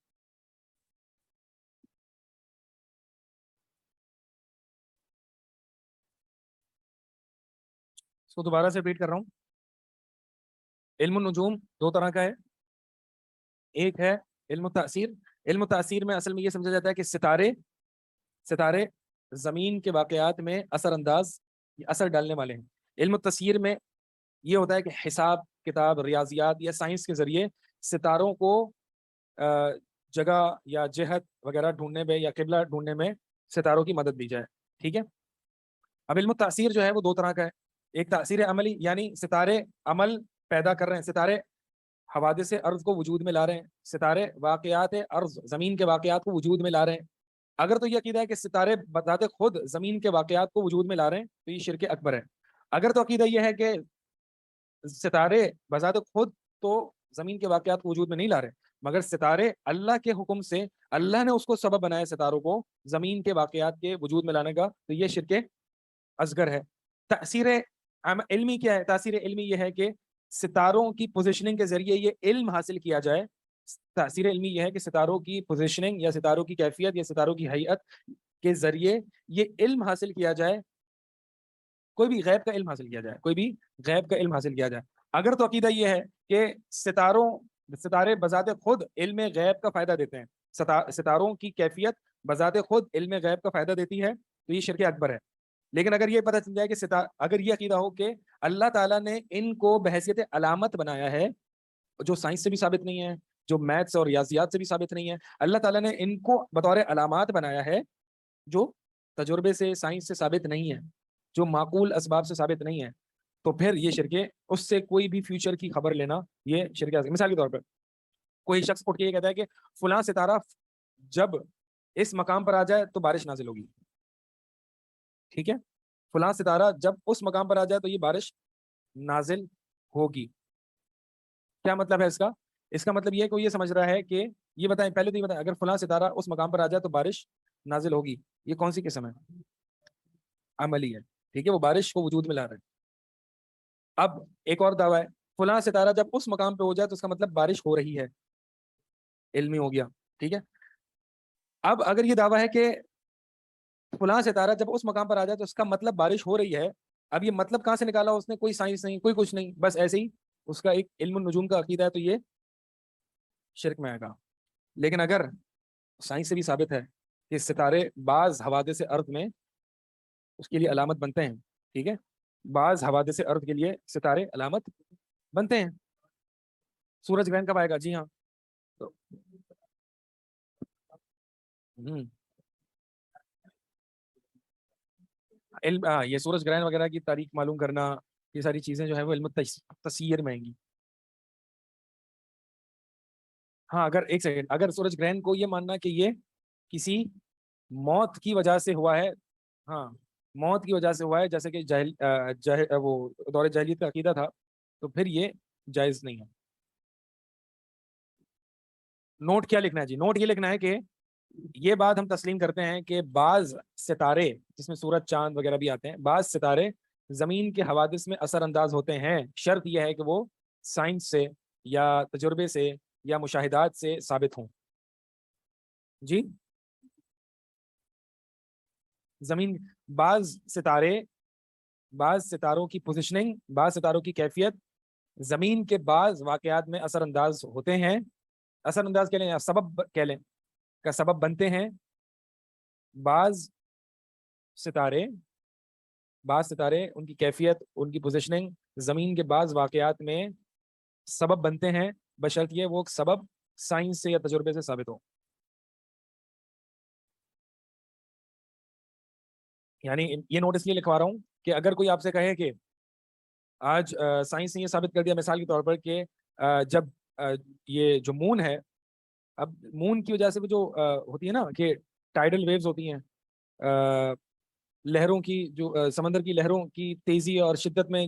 اس کو دوبارہ سے ریپیٹ کر رہا ہوں۔ علم النجوم دو طرح کا ہے، ایک ہے علم التأثیر۔ علم التأثیر میں اصل میں یہ سمجھا جاتا ہے کہ ستارے زمین کے واقعات میں اثر انداز، اثر ڈالنے والے ہیں۔ علم التسییر میں یہ ہوتا ہے کہ حساب کتاب، ریاضیات یا سائنس کے ذریعے ستاروں کو جگہ یا جہت وغیرہ ڈھونڈنے میں یا قبلہ ڈھونڈنے میں ستاروں کی مدد دی جائے، ٹھیک ہے۔ اب علم التأثیر جو ہے وہ دو طرح کا ہے، ایک تأثیر عملی، یعنی ستارے عمل پیدا کر رہے ہیں، ستارے حوادث ارض کو وجود میں لا رہے ہیں، ستارے واقعات ارض، زمین کے واقعات کو وجود میں لا رہے ہیں۔ اگر تو یہ عقیدہ ہے کہ ستارے بذات خود زمین کے واقعات کو وجود میں لا رہے ہیں تو یہ شرک اکبر ہے۔ اگر تو عقیدہ یہ ہے کہ ستارے بذات خود تو زمین کے واقعات کو وجود میں نہیں لا رہے، مگر ستارے اللہ کے حکم سے، اللہ نے اس کو سبب بنایا ستاروں کو زمین کے واقعات کے وجود میں لانے کا، تو یہ شرک اصغر ہے۔ تأثیر علمی کیا ہے؟ تأثیر علمی یہ ہے کہ ستاروں کی پوزیشننگ کے ذریعے یہ علم حاصل کیا جائے۔ تأثیر علمی یہ ہے کہ ستاروں کی پوزیشننگ یا ستاروں کی کیفیت یا ستاروں کی ہیئت کے ذریعے یہ علم حاصل کیا جائے، کوئی بھی غیب کا علم حاصل کیا جائے، کوئی بھی غیب کا علم حاصل کیا جائے۔ اگر تو عقیدہ یہ ہے کہ ستارے بذات خود علم غیب کا فائدہ دیتے ہیں، ستاروں کی کیفیت بذات خود علم غیب کا فائدہ دیتی ہے، تو یہ شرک اکبر ہے۔ لیکن اگر یہ پتہ چل جائے کہ اگر یہ عقیدہ ہو کہ اللہ تعالیٰ نے ان کو بحیثیت علامت بنایا ہے، جو سائنس سے بھی ثابت نہیں ہے، جو میتھس اور ریاضیات سے بھی ثابت نہیں ہے، اللہ تعالیٰ نے ان کو بطور علامات بنایا ہے جو تجربے سے، سائنس سے ثابت نہیں ہے، جو معقول اسباب سے ثابت نہیں ہے، تو پھر یہ شرک، اس سے کوئی بھی فیوچر کی خبر لینا یہ شرک ہے۔ مثال کے طور پر کوئی شخص اٹھ کے یہ کہتا ہے کہ فلاں ستارہ جب اس مقام پر آ جائے تو بارش نازل ہوگی، ٹھیک ہے، فلاں ستارہ جب اس مقام پر آ جائے تو یہ بارش نازل ہوگی. کیا مطلب ہے اس کا؟ اس کا مطلب یہ ہے کہ وہ یہ سمجھ رہا ہے کہ یہ بتائیں، پہلے تو یہ بتائیں، اگر فلاں ستارہ اس مقام پر آ جائے تو بارش نازل ہوگی. یہ کون سی قسم ہے؟ عملی ہے. ٹھیک ہے، وہ بارش کو وجود میں لا رہا ہے. اب ایک اور دعویٰ ہے، فلاں ستارہ جب اس مقام پہ ہو جائے تو اس کا مطلب بارش ہو رہی ہے. علمی ہو گیا. ٹھیک ہے. اب اگر یہ دعویٰ ہے کہ فلاں ستارہ جب اس مقام پر آ جائے تو اس کا مطلب بارش ہو رہی ہے، اب یہ مطلب کہاں سے نکالا اس نے؟ کوئی سائنس نہیں، کوئی کچھ نہیں، بس ایسے ہی اس کا ایک علم النجوم کا عقیدہ ہے، تو یہ شرک میں آئے گا. لیکن اگر سائنس سے بھی ثابت ہے کہ ستارے بعض حوادث ارض میں اس کے لیے علامت بنتے ہیں. ٹھیک ہے، بعض حوادث ارض کے لیے ستارے علامت بنتے ہیں. سورج گرہن کب آئے گا؟ جی ہاں، تو علم یہ سورج گرہن وغیرہ کی تاریخ معلوم کرنا، یہ ساری چیزیں جو ہے وہ علم تسیر میں آئیں گی. ہاں، اگر ایک سیکنڈ، اگر سورج گرہن کو یہ ماننا کہ یہ کسی موت کی وجہ سے ہوا ہے، ہاں موت کی وجہ سے ہوا ہے، جیسے کہ وہ دور جاہلیت کا عقیدہ تھا، تو پھر یہ جائز نہیں ہے. نوٹ کیا لکھنا ہے جی؟ نوٹ یہ لکھنا ہے کہ یہ بات ہم تسلیم کرتے ہیں کہ بعض ستارے، جس میں سورج چاند وغیرہ بھی آتے ہیں، بعض ستارے زمین کے حوادث میں اثر انداز ہوتے ہیں. شرط یہ ہے کہ وہ سائنس سے یا تجربے سے یا مشاہدات سے ثابت ہوں. جی، زمین، بعض ستاروں کی پوزیشننگ، بعض ستاروں کی کیفیت زمین کے بعض واقعات میں اثر انداز ہوتے ہیں. اثر انداز کہہ لیں یا سبب کہہ لیں، کا سبب بنتے ہیں. بعض ستارے ان کی کیفیت، ان کی پوزیشننگ زمین کے بعض واقعات میں سبب بنتے ہیں، بشرط یہ وہ سبب سائنس سے یا تجربے سے ثابت ہو. یعنی یہ نوٹ اس لیے لکھوا رہا ہوں کہ اگر کوئی آپ سے کہے کہ آج سائنس نے یہ ثابت کر دیا، مثال کے طور پر، کہ جب یہ جو مون ہے، اب مون کی وجہ سے بھی جو ہوتی ہے نا کہ ٹائیڈل ویوز ہوتی ہیں، لہروں کی، جو سمندر کی لہروں کی تیزی اور شدت میں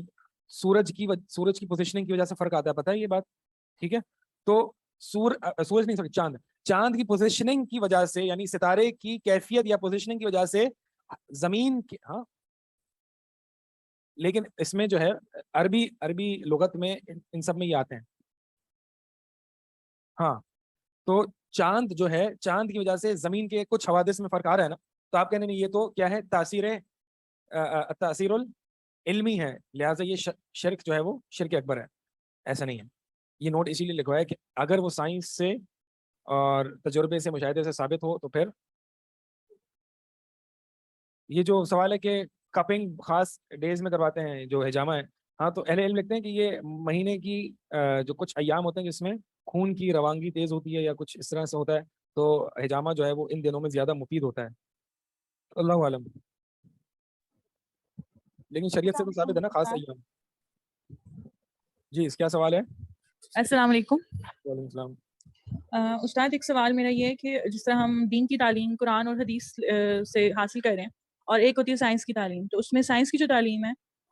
سورج کی پوزیشننگ کی وجہ سے فرق آتا ہے. پتہ ہے یہ بات؟ ٹھیک ہے، تو سورج نہیں، سوری، چاند کی پوزیشننگ کی وجہ سے، یعنی ستارے کی کیفیت یا پوزیشننگ کی وجہ سے زمین کی، ہاں، لیکن اس میں جو ہے عربی لغت میں ان سب میں یہ آتے ہیں. ہاں، تو چاند جو ہے، چاند کی وجہ سے زمین کے کچھ حوادث میں فرق آ رہا ہے نا، تو آپ کہنے میں یہ تو کیا ہے؟ تاثیر العلمی ہے، لہٰذا یہ شرک جو ہے وہ شرک اکبر ہے. ایسا نہیں ہے. یہ نوٹ اسی لیے لکھوایا کہ اگر وہ سائنس سے اور تجربے سے، مشاہدے سے ثابت ہو تو پھر. یہ جو سوال ہے کہ کپنگ خاص ڈیز میں کرواتے ہیں جو حجامہ ہے، ہاں، تو اہل علم لکھتے ہیں کہ یہ مہینے کی جو کچھ ایام ہوتے ہیں جس میں خون کی روانگی تیز ہوتی ہے یا کچھ اس طرح سے ہوتا ہے، تو حجامہ جو ہے وہ ان دنوں میں زیادہ مفید ہوتا ہے. اللہ عالم. لیکن شریعت سے تو ثابت ہے نا خاص ایام. جی، اس کیا سوال ہے؟ السلام علیکم. وعلیکم السلام. استاد، ایک سوال میرا یہ ہے کہ جس طرح ہم دین کی تعلیم قرآن اور حدیث سے حاصل کر رہے ہیں، اور ایک ہوتی ہے سائنس کی تعلیم، تو اس میں سائنس کی جو تعلیم ہے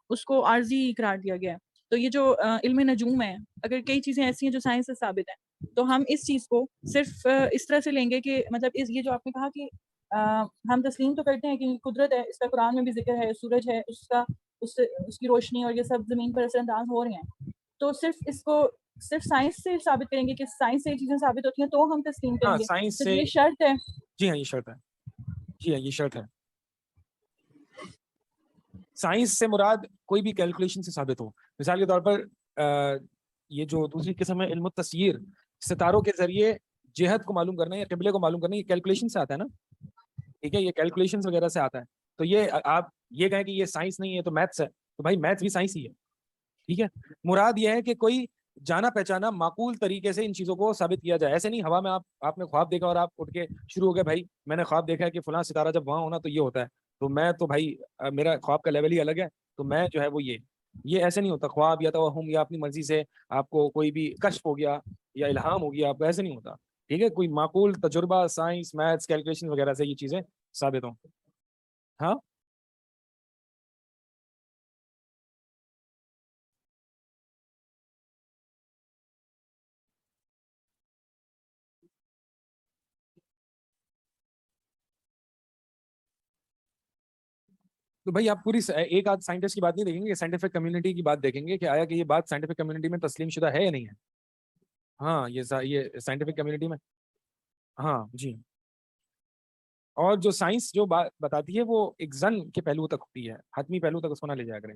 اس کو عارضی قرار دیا گیا ہے. تو یہ جو علم نجوم ہے، اگر کئی چیزیں ایسی ہیں جو سائنس سے ثابت ہیں، تو ہم اس چیز کو صرف اس طرح سے لیں گے کہ مطلب یہ جو آپ نے کہا کہ ہم تسلیم تو کرتے ہیں کہ قدرت ہے، اس کا قرآن میں بھی ذکر ہے، سورج ہے، اس کی روشنی اور یہ سب زمین پر اثر انداز ہو رہے ہیں، تو صرف سائنس سے ثابت کریں گے کہ سائنس سے یہ چیزیں ثابت ہوتی ہیں تو ہم تسلیم ہاں، کریں گے؟ سائنس تو سے. یہ شرط ہے؟ جی ہاں، یہ شرط ہے. جی ہاں، یہ شرط ہے. سائنس سے مراد کوئی بھی کیلکولیشن سے ثابت ہو. مثال کے طور پر یہ جو دوسری قسم ہے علم التسیر، ستاروں کے ذریعے جہت کو معلوم کرنا یا قبلے کو معلوم کرنا، یہ کیلکولیشن سے آتا ہے نا. ٹھیک ہے، یہ کیلکولیشن وغیرہ سے آتا ہے. تو یہ آپ یہ کہیں کہ یہ سائنس نہیں ہے تو میتھس ہے، تو بھائی میتھس بھی سائنس ہی ہے. ٹھیک ہے، مراد یہ ہے کہ کوئی جانا پہچانا معقول طریقے سے ان چیزوں کو ثابت کیا جائے. ایسے نہیں ہوا میں آپ نے خواب دیکھا اور آپ اٹھ کے شروع ہو گئے، بھائی میں نے خواب دیکھا ہے کہ فلاں ستارہ جب وہاں ہونا تو یہ ہوتا ہے، تو میں تو بھائی میرا خواب کا لیول ہی الگ ہے، تو میں جو ہے وہ یہ ایسے نہیں ہوتا. خواب یا توہم یا اپنی مرضی سے آپ کو کوئی بھی کشف ہو گیا یا الہام ہو گیا، آپ کو ایسے نہیں ہوتا. ٹھیک ہے، کوئی معقول تجربہ، سائنس، میتھس، کیلکولیشن وغیرہ سے یہ چیزیں ثابت ہوں. ہاں. تو بھائی آپ پوری ایک آدھ سائنٹسٹ کی بات نہیں دیکھیں گے, سائنٹیفک کمیونٹی کی بات دیکھیں گے کہ آیا کہ یہ بات سائنٹیفک کمیونٹی میں تسلیم شدہ ہے یا نہیں ہے. ہاں یہ سائنٹیفک کمیونٹی میں, ہاں جی. اور جو سائنس جو بات بتاتی ہے وہ ایک زن کے پہلو تک ہوتی ہے, حتمی پہلو تک اس کو نہ لے جایا کریں.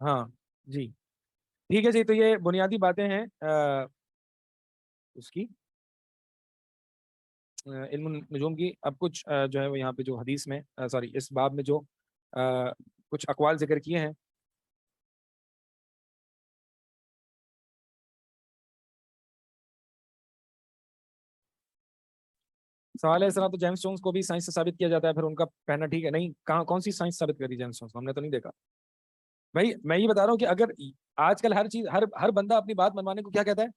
ہاں جی ٹھیک ہے جی. تو یہ بنیادی باتیں ہیں اس کی علم النجوم کی. اب کچھ جو ہے وہ یہاں پہ جو حدیث میں سوری اس باب میں جو کچھ اقوال ذکر کیے ہیں. سوال ہے اس طرح, تو جیمس جونس کو بھی سائنس سے ثابت کیا جاتا ہے, پھر ان کا کہنا ٹھیک ہے نہیں, کہاں کون سی سائنس ثابت کری جیمس جونس کو, ہم نے تو نہیں دیکھا. بھائی میں یہ بتا رہا ہوں کہ اگر آج کل ہر چیز ہر بندہ اپنی بات منوانے کو کیا کہتا ہے,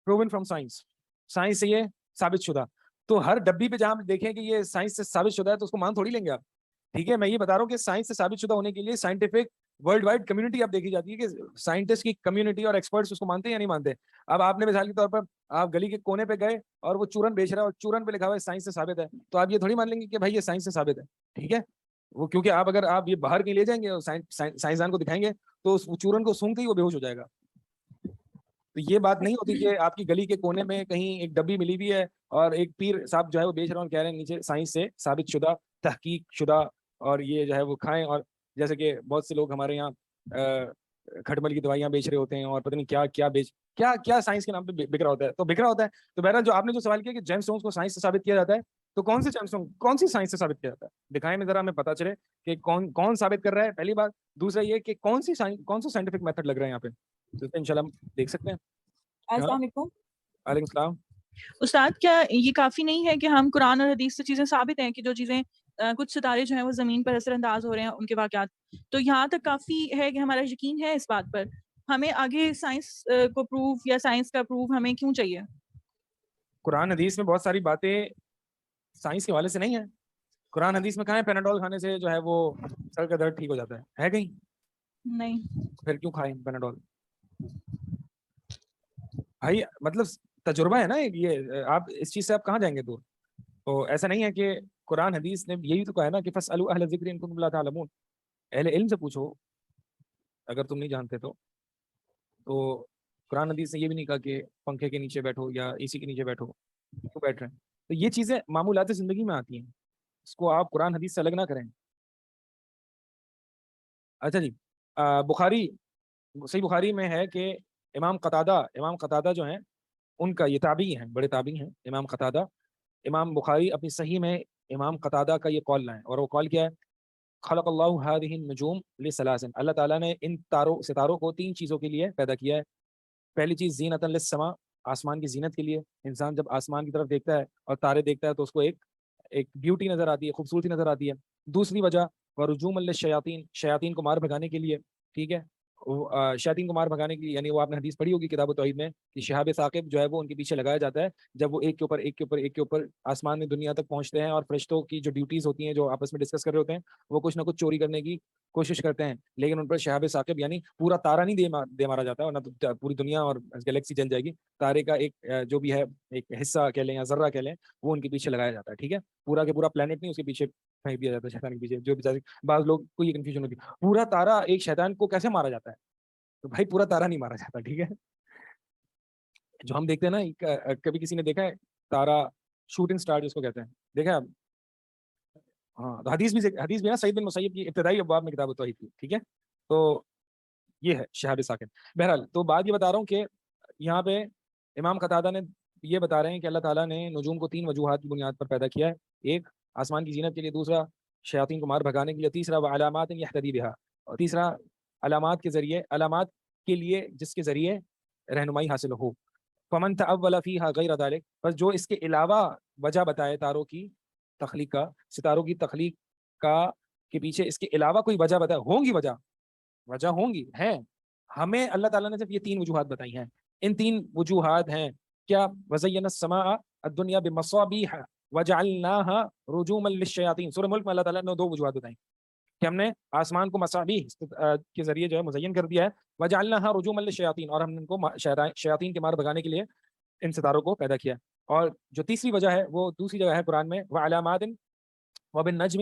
پروون فرام سائنس, سائنس سے یہ ثابت شدہ. تو ہر ڈبی پہ جہاں دیکھیں کہ یہ سائنس سے ثابت شدہ ہے تو اس کو مان تھوڑی لیں گے آپ. ٹھیک ہے, میں یہ بتا رہا ہوں کہ سائنس سے ثابت شدہ ہونے کے لیے سائنٹیفک ورلڈ وائڈ کمیونٹی اب دیکھی جاتی ہے کہ سائنٹسٹ کی کمیونٹی اور ایکسپرٹس اس کو مانتے ہیں یا نہیں مانتے. اب آپ نے مثال کے طور پر آپ گلی کے کونے پہ گئے اور وہ چورن بیچ رہا ہے اور چورن پہ لکھا ہوا ہے سائنس سے ثابت ہے, تو آپ یہ تھوڑی مان لیں گے کہ بھائی یہ سائنس سے ثابت ہے. ٹھیک ہے, وہ کیونکہ آپ اگر آپ یہ باہر کے لے جائیں گے اور سائنسدان کو دکھائیں گے تو اس چورن کو سونگتے ہی وہ بے ہوش ہو جائے گا. تو یہ بات نہیں ہوتی کہ آپ کی گلی کے کونے میں کہیں ایک ڈبی ملی ہوئی ہے اور ایک پیر صاحب جو ہے وہ بیچ رہا ہوں, کہہ رہے ہیں نیچے سائنس سے ثابت شدہ, تحقیق شدہ, اور یہ جو ہے وہ کھائیں. اور جیسے کہ بہت سے لوگ ہمارے یہاں کھٹمل کی دوائیاں بیچ رہے ہوتے ہیں اور پتہ نہیں کیا سائنس کے نام پہ بک رہا ہوتا ہے. تو بک رہا ہوتا ہے. تو بہرحال جو آپ نے جو سوال کیا کہ جیمس جونس کو سائنس سے ثابت کیا جاتا ہے, تو کون سی جیمس جونس کون سی سائنس سے ثابت کیا جاتا ہے, دکھائیں میں ذرا, ہمیں پتا چلے کہ کون ثابت کر رہا ہے, پہلی بات. دوسرا یہ کہ کون سا سائنٹیفک میتھڈ لگ رہا ہے یہاں پہ, تو انشاءاللہ ہم دیکھ سکتے ہیں. السلام علیکم. وعلیکم السلام. استاد کیا یہ کافی نہیں ہے کہ ہم قرآن اور حدیث سے چیزیں ثابت ہیں کہ جو چیزیں کچھ ستارے جو ہیں وہ زمین پر اثر انداز ہو رہے ہیں ان کے واقعات, تو یہاں تک کافی ہے کہ ہمارا یقین ہے اس بات پر, ہمیں آگے سائنس کو پروف یا سائنس کا پروف ہمیں کیوں چاہیے؟ قرآن حدیث میں بہت ساری باتیں سائنس کے حوالے سے نہیں ہیں. قرآن حدیث میں کہاں ہے پیناڈول کھانے سے جو ہے وہ سر کا درد ٹھیک ہو جاتا ہے کہیں نہیں. پھر کیوں کھائیں پیناڈول بھائی, مطلب تجربہ ہے نا یہ, آپ اس چیز سے آپ کہاں جائیں گے دور. تو ایسا نہیں ہے کہ قرآن حدیث نے یہی تو کہا ہے نا کہ فاسألوا اہل الذکر ان کنتم لا تعلمون, اہل علم سے پوچھو اگر تم نہیں جانتے تو قرآن حدیث نے یہ بھی نہیں کہا کہ پنکھے کے نیچے بیٹھو یا اے سی کے نیچے بیٹھو, کیوں بیٹھ رہے ہیں. تو یہ چیزیں معمولات زندگی میں آتی ہیں, اس کو آپ قرآن حدیث سے الگ نہ کریں. اچھا جی, صحیح بخاری میں ہے کہ امام قتادہ جو ہیں ان کا, یہ تابعی ہیں, بڑے تابعی ہیں امام قتادہ. امام بخاری اپنی صحیح میں امام قتادہ کا یہ قول لائیں, اور وہ قول کیا ہے, خلق اللہ هذه النجوم لثلاث, اللہ تعالیٰ نے ان ستاروں کو 3 چیزوں کے لیے پیدا کیا ہے. پہلی چیز زینۃ للسماء, آسمان کی زینت کے لیے. انسان جب آسمان کی طرف دیکھتا ہے اور تارے دیکھتا ہے تو اس کو ایک بیوٹی نظر آتی ہے, خوبصورتی نظر آتی ہے. دوسری وجہ ورجوم للشیاطین, شیاطین کو مار بھگانے کے لیے. ٹھیک ہے, شیاطین کو مار بھگانے کی, یعنی وہ آپ نے حدیث پڑھی ہوگی کتاب التوحید میں کہ شہاب ثاقب جو ہے وہ ان کے پیچھے لگایا جاتا ہے جب وہ ایک کے اوپر آسمان میں دنیا تک پہنچتے ہیں, اور فرشتوں کی جو ڈیوٹیز ہوتی ہیں جو آپس میں ڈسکس کر رہے ہوتے ہیں وہ کچھ نہ کچھ چوری کرنے کی کوشش کرتے ہیں, لیکن ان پر شہاب ثاقب یعنی پورا تارا نہیں دے مارا جاتا ہے, ورنہ تو پوری دنیا اور گلیکسی جل جائے گی. تارے کا ایک جو بھی ہے ایک حصہ کہہ لیں یا ذرہ کہہ لیں, وہ ان کے پیچھے لگایا جاتا ہے. ٹھیک ہے, پورا کے پورا پلانٹ نہیں, اس کے پیچھے پھینک دیا جاتا ہے شیطان کے پیچھے. جو بیچارے بعض لوگ کو یہ کنفیوژن ہوتی ہے پورا تارا ایک شیطان کو کیسے مارا جاتا ہے, تو بھائی پورا تارا نہیں مارا جاتا. ٹھیک ہے, جو ہم دیکھتے ہیں نا, کبھی کسی نے دیکھا ہے تارا شوٹنگ سٹار جس کو کہتے ہیں, دیکھا آپ؟ ہاں, تو حدیث بھی نا سعید بن مسیب کی ابتدائی ابواب میں کتاب التوحید کی. ٹھیک ہے, تو یہ ہے شہاب ثاقب. بہرحال تو بات یہ بتا رہا ہوں کہ یہاں پہ امام قتادہ نے یہ بتا رہے ہیں کہ اللہ تعالیٰ نے نجوم کو 3 وجوہات کی بنیاد پر پیدا کیا ہے. ایک آسمان کی زینت کے لیے, دوسرا شیاطین کو مار بھگانے کے لیے, تیسرا علامات یہتدی بہا, اور تیسرا علامات کے لیے جس کے ذریعے رہنمائی حاصل ہو. فمن تأول فیہا غیر ذلک, بس جو اس کے علاوہ وجہ بتائے تاروں کی تخلیق کا, ستاروں کی تخلیق کا کے پیچھے اس کے علاوہ کوئی وجہ بتائے, ہوں گی وجہ ہوں گی, ہیں. ہمیں اللہ تعالیٰ نے صرف یہ 3 وجوہات بتائی ہیں. ان 3 وجوہات ہیں کیا, وزینا السماء الدنیا بمصابیح وجعلناها رجوما للشیاطین. سورہ ملک میں اللہ تعالیٰ نے 2 وجوہات بتائیں کہ ہم نے آسمان کو مصابیح کے ذریعے جو ہے مزین کر دیا ہے, وجعلناها رجوما للشیاطین, اور ہم نے ان کو شیاطین کے مار بھگانے کے لیے ان ستاروں کو پیدا کیا. اور جو تیسری وجہ ہے وہ دوسری جگہ ہے قرآن میں, وعلامات وبالنجم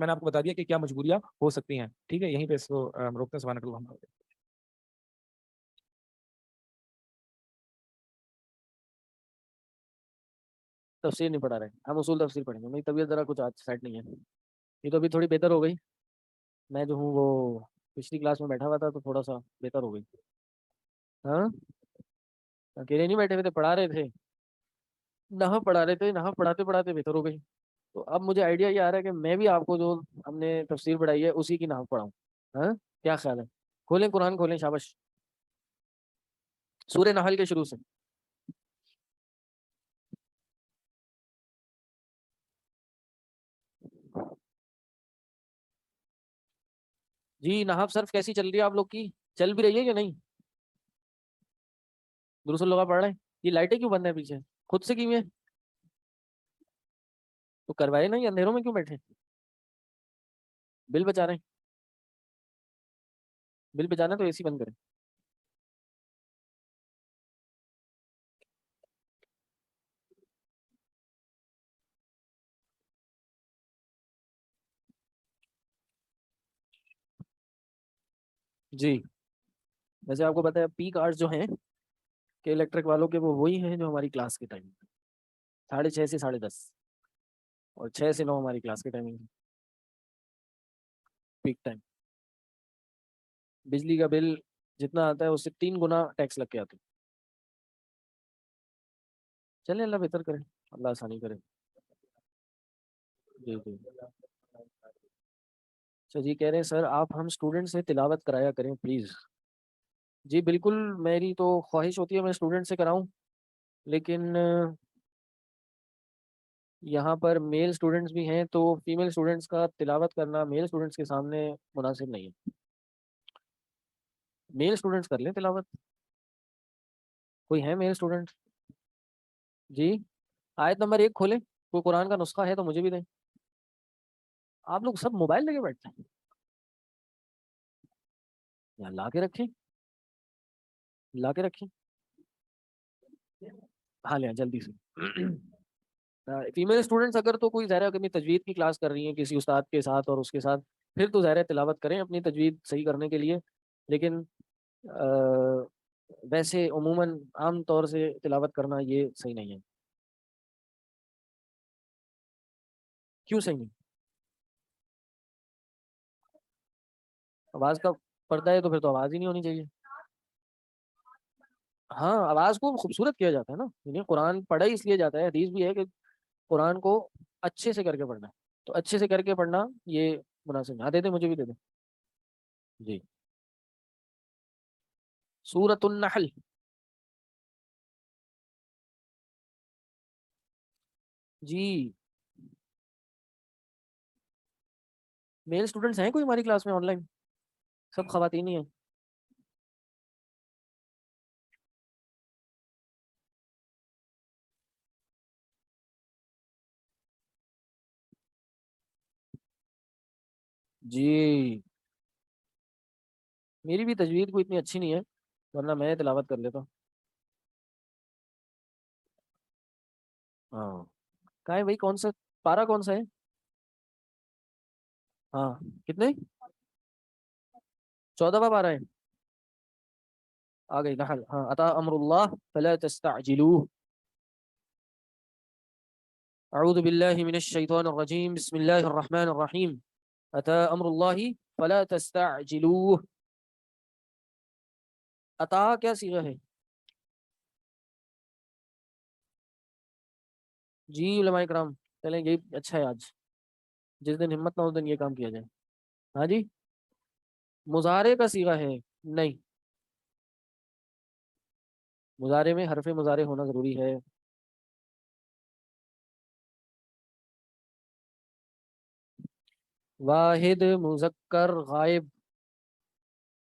میں نے آپ کو بتا دیا کہ کیا مجبوریاں ہو سکتی ہیں. ٹھیک ہے, یہیں پہ اس کو روکتے ہیں. سبحانک اللہم. تفسیر نہیں پڑھا رہے ہم, اصول تفسیر پڑھیں گے. میری طبیعت ذرا کچھ آج سیٹ نہیں ہے, یہ تو ابھی تھوڑی بہتر ہو گئی. میں جو ہوں وہ پچھلی کلاس میں بیٹھا ہوا تھا تو تھوڑا سا بہتر ہو گئی. ہاں اکیلے نہیں بیٹھے ہوئے تھے, پڑھا رہے تھے, نحو پڑھا رہے تھے, نحو پڑھاتے پڑھاتے بہتر ہو گئی. تو اب مجھے آئیڈیا یہ آ رہا ہے کہ میں بھی آپ کو جو ہم نے تفسیر پڑھائی ہے اسی کی نحو پڑھاؤں. ہاں کیا خیال ہے؟ کھولیں قرآن, کھولیں, شابش. سورہ نحل کے شروع سے. جی نحو صرف کیسی چل رہی ہے آپ لوگ کی؟ چل بھی رہی ہے کہ نہیں؟ دروس اللغہ پڑھ رہے ہیں؟ یہ لائٹیں کیوں بند ہیں پیچھے؟ خود سے کی ہوئی ہیں تو کروائے نہیں, اندھیروں میں کیوں بیٹھے؟ بل بچا رہے ہیں؟ بل بچانا تو اے سی بند کریں. جی ویسے آپ کو پتا ہے پیک آرٹس جو ہیں کہ الیکٹرک والوں کے, وہ وہی ہیں جو ہماری کلاس کے ٹائم 6:30 سے 10:30 اور 6 سے 9 ہماری کلاس کے ٹائمنگ. Peak time. بجلی کا بل جتنا آتا ہے اس سے 3 گنا ٹیکس لگ کے آتے. چلیں اللہ بہتر کرے, اللہ آسانی کرے. جی جی اچھا جی, کہہ رہے ہیں سر آپ ہم اسٹوڈنٹ سے تلاوت کرایا کریں پلیز. جی بالکل, میری تو خواہش ہوتی ہے میں اسٹوڈنٹ سے کراؤں, لیکن یہاں پر میل اسٹوڈنٹس بھی ہیں تو فیمیل اسٹوڈنٹس کا تلاوت کرنا میل اسٹوڈنٹس کے سامنے مناسب نہیں ہے. میل اسٹوڈنٹس کر لیں تلاوت. کوئی ہے میل اسٹوڈنٹ؟ جی آیت نمبر 1 کھولیں. کوئی قرآن کا نسخہ ہے تو مجھے بھی دیں. آپ لوگ سب موبائل لے کے بیٹھتے ہیں, یا لا کے رکھیں, لا کے رکھیں. ہاں لیں جلدی سے. فیمیل اسٹوڈنٹس اگر تو کوئی ظاہر اپنی تجوید کی کلاس کر رہی ہیں کسی استاد کے ساتھ اور اس کے ساتھ, پھر تو ظاہر تلاوت کریں اپنی تجوید صحیح کرنے کے لیے. لیکن ویسے عموماً عام طور سے تلاوت کرنا یہ صحیح نہیں ہے. کیوں صحیح نہیں؟ آواز کا پردہ ہے تو پھر تو آواز ہی نہیں ہونی چاہیے. ہاں آواز کو خوبصورت کیا جاتا ہے نا, یعنی قرآن پڑھا ہی اس لیے جاتا ہے, حدیث بھی ہے کہ قرآن کو اچھے سے کر کے پڑھنا ہے, تو اچھے سے کر کے پڑھنا یہ مناسب ہے. ہاں دے دیں, مجھے بھی دے دیں. جی سورۃ النحل. جی میل اسٹوڈنٹس ہیں کوئی ہماری کلاس میں آن لائن؟ سب خواتین ہی ہیں. جی میری بھی تجوید کو اتنی اچھی نہیں ہے, ورنہ میں تلاوت کر لیتا. ہاں کہاں ہے بھائی, کون سا پارا کون سا ہے؟ ہاں کتنے 14واں پارا ہے. آ گئی نحل. ہاں اتا امر اللہ فلا تستعجلوه. اعوذ باللہ من الشیطان الرجیم بسم اللہ الرحمن الرحیم. اتا امر اللہ فلا تستعجلوه. اتا کیا صیغہ ہے؟ جی علماء کرام چلیں یہی اچھا ہے, آج جس دن ہمت نہ ہو اس دن یہ کام کیا جائے. ہاں جی مضارع کا صیغہ ہے؟ نہیں, مضارع میں حرف مضارع ہونا ضروری ہے. واحد مذکر غائب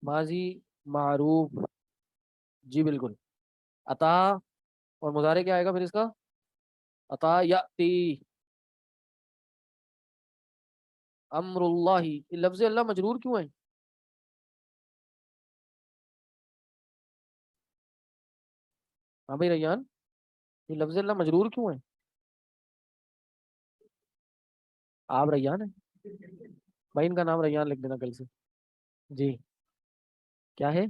ماضی معروف. جی بالکل. عطا اور مضارع کیا آئے گا پھر اس کا؟ عطا یاتی. امر اللہ, یہ لفظ اللہ مجرور کیوں ہے؟ ہاں بھائی ریان, یہ لفظ اللہ مجرور کیوں ہے؟ آپ ریان ہیں؟ بھائی ان کا نام ریان لکھ دینا کل سے. جی کیا ہے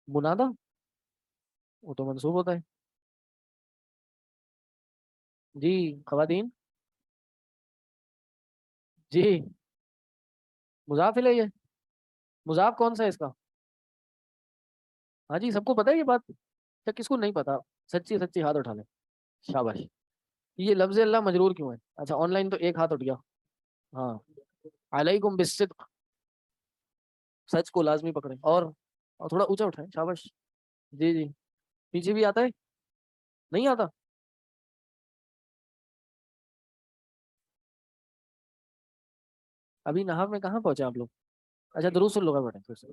منادا؟ وہ تو منصوب ہوتا ہے. جی خواتین جی مضاف ہے یہ. مضاف کون سا ہے اس کا؟ ہاں جی سب کو پتا ہے یہ بات؟ کیا کس کو نہیں پتا؟ سچی سچی ہاتھ اٹھا لیں. شاباش. یہ لفظ اللہ مجرور کیوں ہے؟ اچھا آن لائن تو ایک ہاتھ اٹھ گیا. ہاں علیکم بالصدق. سچ کو لازمی پکڑیں اور تھوڑا اونچا اٹھائیں. شاباش. جی جی پیچھے بھی آتا ہے؟ نہیں آتا؟ ابھی نحو میں کہاں پہنچے آپ لوگ؟ اچھا دروس اللغہ پڑھیں پھر سے.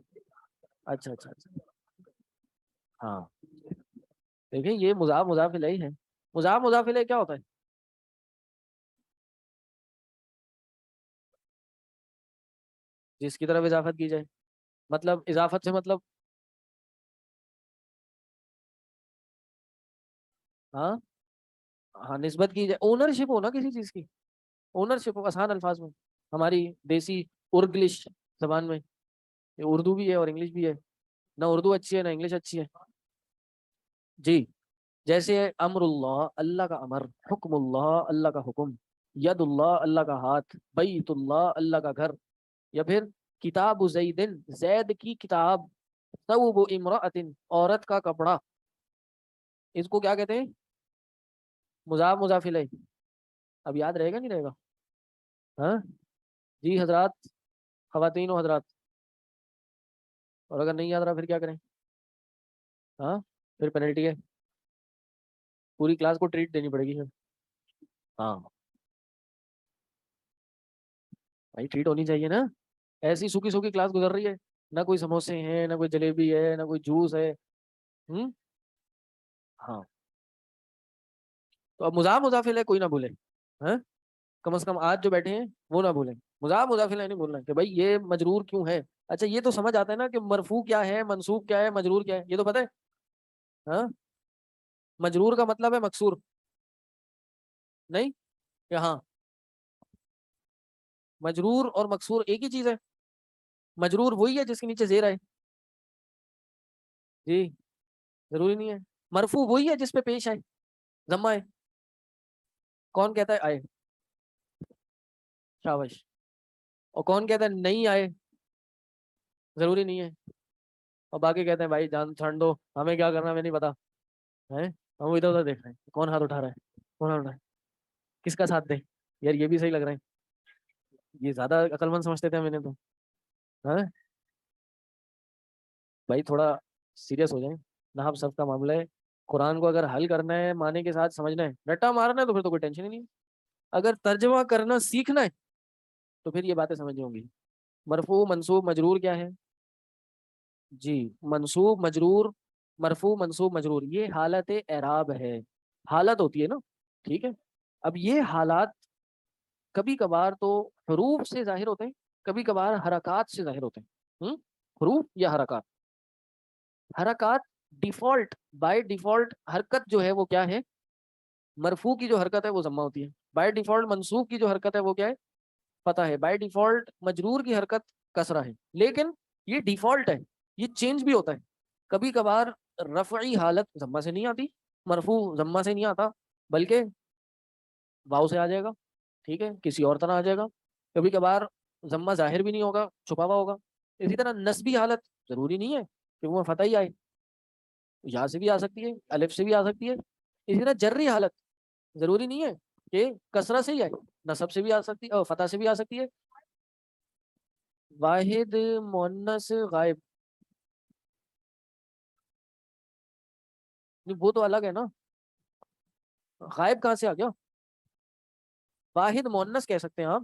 اچھا اچھا اچھا. ہاں دیکھیں یہ مضاف مضاف الیہ ہے. مضاف مضاف الیہ کیا ہوتا ہے؟ جس کی طرف اضافت کی جائے. مطلب اضافت سے مطلب ہاں ہاں نسبت کی جائے. اونرشپ ہو نا کسی چیز کی. اونرشپ ہو آسان الفاظ میں ہماری دیسی ارگلش زبان میں. یہ اردو بھی ہے اور انگلش بھی ہے. نہ اردو اچھی ہے نہ انگلش اچھی ہے. جی جیسے امر اللہ اللہ کا امر. حکم اللہ اللہ کا حکم. ید اللہ اللہ کا ہاتھ. بیت اللہ اللہ کا گھر. یا پھر کتاب زیدن زید کی کتاب. ثوب امرأۃ عورت کا کپڑا. اس کو کیا کہتے ہیں؟ مضاف مضاف الیہ. اب یاد رہے گا نہیں رہے گا؟ ہاں جی حضرات خواتین و حضرات. اور اگر نہیں یاد رہا پھر کیا کریں؟ ہاں پھر پینلٹی ہے. پوری کلاس کو ٹریٹ دینی پڑے گی پھر. ہاں بھائی ٹریٹ ہونی چاہیے نا. ایسی سوکھی سوکھی کلاس گزر رہی ہے. نہ کوئی سموسے ہیں نہ کوئی جلیبی ہے نہ کوئی جوس ہے. ہاں تو اب مضاف مضاف الیہ کوئی نہ بھولے. ہاں کم از کم آج جو بیٹھے ہیں وہ نہ بھولیں. مضاف مضاف الیہ نہیں بھولنا کہ بھائی یہ مجرور کیوں ہے. اچھا یہ تو سمجھ آتا ہے نا کہ مرفوع کیا ہے منصوب کیا ہے مجرور کیا ہے. یہ تو پتہ ہے. ہاں مجرور کا مطلب ہے مکسور. نہیں کہ ہاں مجرور اور مکسور ایک ہی چیز ہے. مجرور وہی ہے جس کے نیچے زیر ہے. جی ضروری نہیں ہے. مرفوع وہی ہے جس پہ پیش آئے ضمہ ہے. کون کہتا ہے آئے؟ شاباش. اور کون کہتا ہے نہیں آئے؟ ضروری نہیں ہے. اور باقی کہتے ہیں بھائی جان چھڑ دو ہمیں کیا کرنا ہمیں نہیں پتا ہے. ہم ادھر ادھر دیکھ رہے ہیں کون ہاتھ اٹھا رہا ہے کون ہاتھ اٹھا رہا ہے. کس کا ساتھ دیں یار. یہ بھی صحیح لگ رہا ہے. یہ زیادہ عقل مند سمجھتے تھے میں نے تو. ہاں بھائی تھوڑا سیریس ہو جائیں. نحو صرف کا معاملہ ہے. قرآن کو اگر حل کرنا ہے معنی کے ساتھ سمجھنا ہے رٹا مارنا ہے تو پھر تو کوئی ٹینشن ہی نہیں. اگر ترجمہ کرنا سیکھنا ہے تو پھر یہ باتیں سمجھنی ہوں گی. مرفوع منصوب مجرور کیا ہے؟ جی منصوب مجرور مرفوع منصوب مجرور یہ حالت اعراب ہے. حالت ہوتی ہے نا. ٹھیک ہے. اب یہ حالات کبھی کبھار تو حروف سے ظاہر ہوتے ہیں کبھی کبھار حرکات سے ظاہر ہوتے ہیں. حروف یا حرکات. حرکات ڈیفالٹ بائی ڈیفالٹ حرکت جو ہے وہ کیا ہے؟ مرفوع کی جو حرکت ہے وہ ضمہ ہوتی ہے. بائی ڈیفالٹ منصوب کی جو حرکت ہے وہ کیا ہے؟ فتح ہے. بائی ڈیفالٹ مجرور کی حرکت کسرہ ہے. لیکن یہ ڈیفالٹ ہے. یہ چینج بھی ہوتا ہے. کبھی کبھار رفعی حالت ضمہ سے نہیں آتی. مرفوع ضمہ سے نہیں آتا بلکہ واو سے آ جائے گا. ٹھیک ہے کسی اور طرح آ جائے گا. کبھی کبھار ضمہ ظاہر بھی نہیں ہوگا چھپا ہوا ہوگا. اسی طرح نسبی حالت ضروری نہیں ہے کہ وہ فتح ہی آئے. یا سے بھی آ سکتی ہے الف سے بھی آ سکتی ہے. اسی طرح جری حالت ضروری نہیں ہے کہ کسرہ سے ہی آئے. نصب سے بھی آ سکتی ہے اور فتح سے بھی آ سکتی ہے. واحد مؤنث غائب وہ تو الگ ہے نا. غائب کہاں سے آ گیا؟ واحد مؤنث کہہ سکتے ہیں آپ.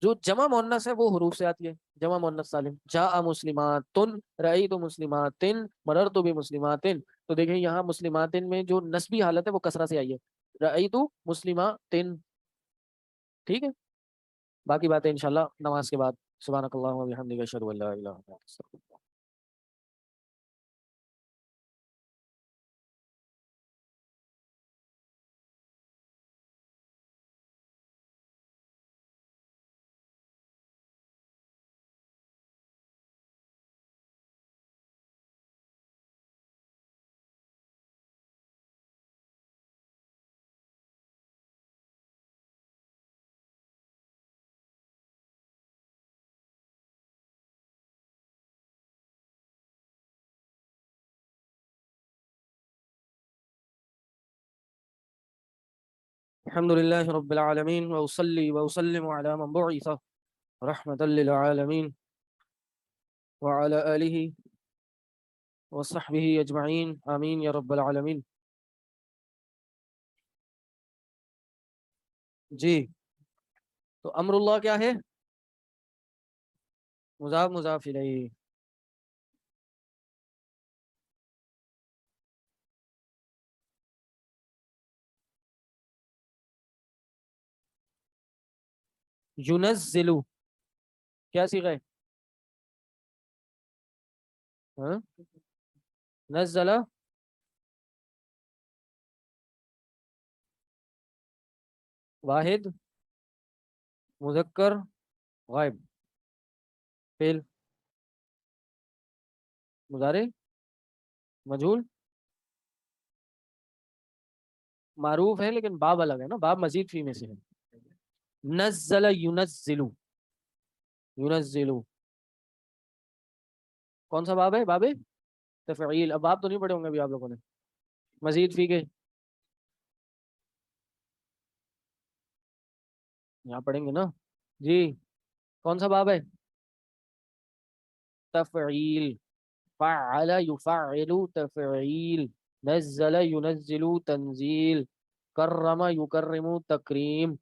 جو جمع مؤنث ہے وہ حروف سے آتی ہے. جمع مؤنث سالم جاء مسلماتن رأیت مسلماتن مررت بمسلماتن. تو دیکھیں یہاں مسلماتن میں جو نسبی حالت ہے وہ کسرہ سے آئی ہے. رأیت مسلماتن. ٹھیک ہے. باقی باتیں انشاءاللہ نماز کے بعد. سبحانک اللہم و بحمدک اشہد ان لا الہ الا انت استغفرک. الحمد لله رب العالمين وأصلي وأسلم على من بعث رحمة للعالمين وعلى آله وصحبه أجمعين آمين يا رب العالمين. جی تو امر اللہ کیا ہے؟ مضاف مضاف الیہ. ينزل کیا صیغہ ہے؟ ہاں نزل واحد مذکر غائب فعل مضارع مجہول معروف ہے لیکن باب الگ ہے نا، باب مزید فی میں سے ہے. نزل ينزل ينزل کون سا باب ہے؟ باب تفعیل. اب باب تو نہیں پڑھے ہوں گے ابھی آپ لوگوں نے. مزید فی کے یہاں پڑھیں گے نا جی. کون سا باب ہے؟ تفعیل. فعل يفعل تفعیل. نزل ينزل تنزیل. کرم یکرم تکریم.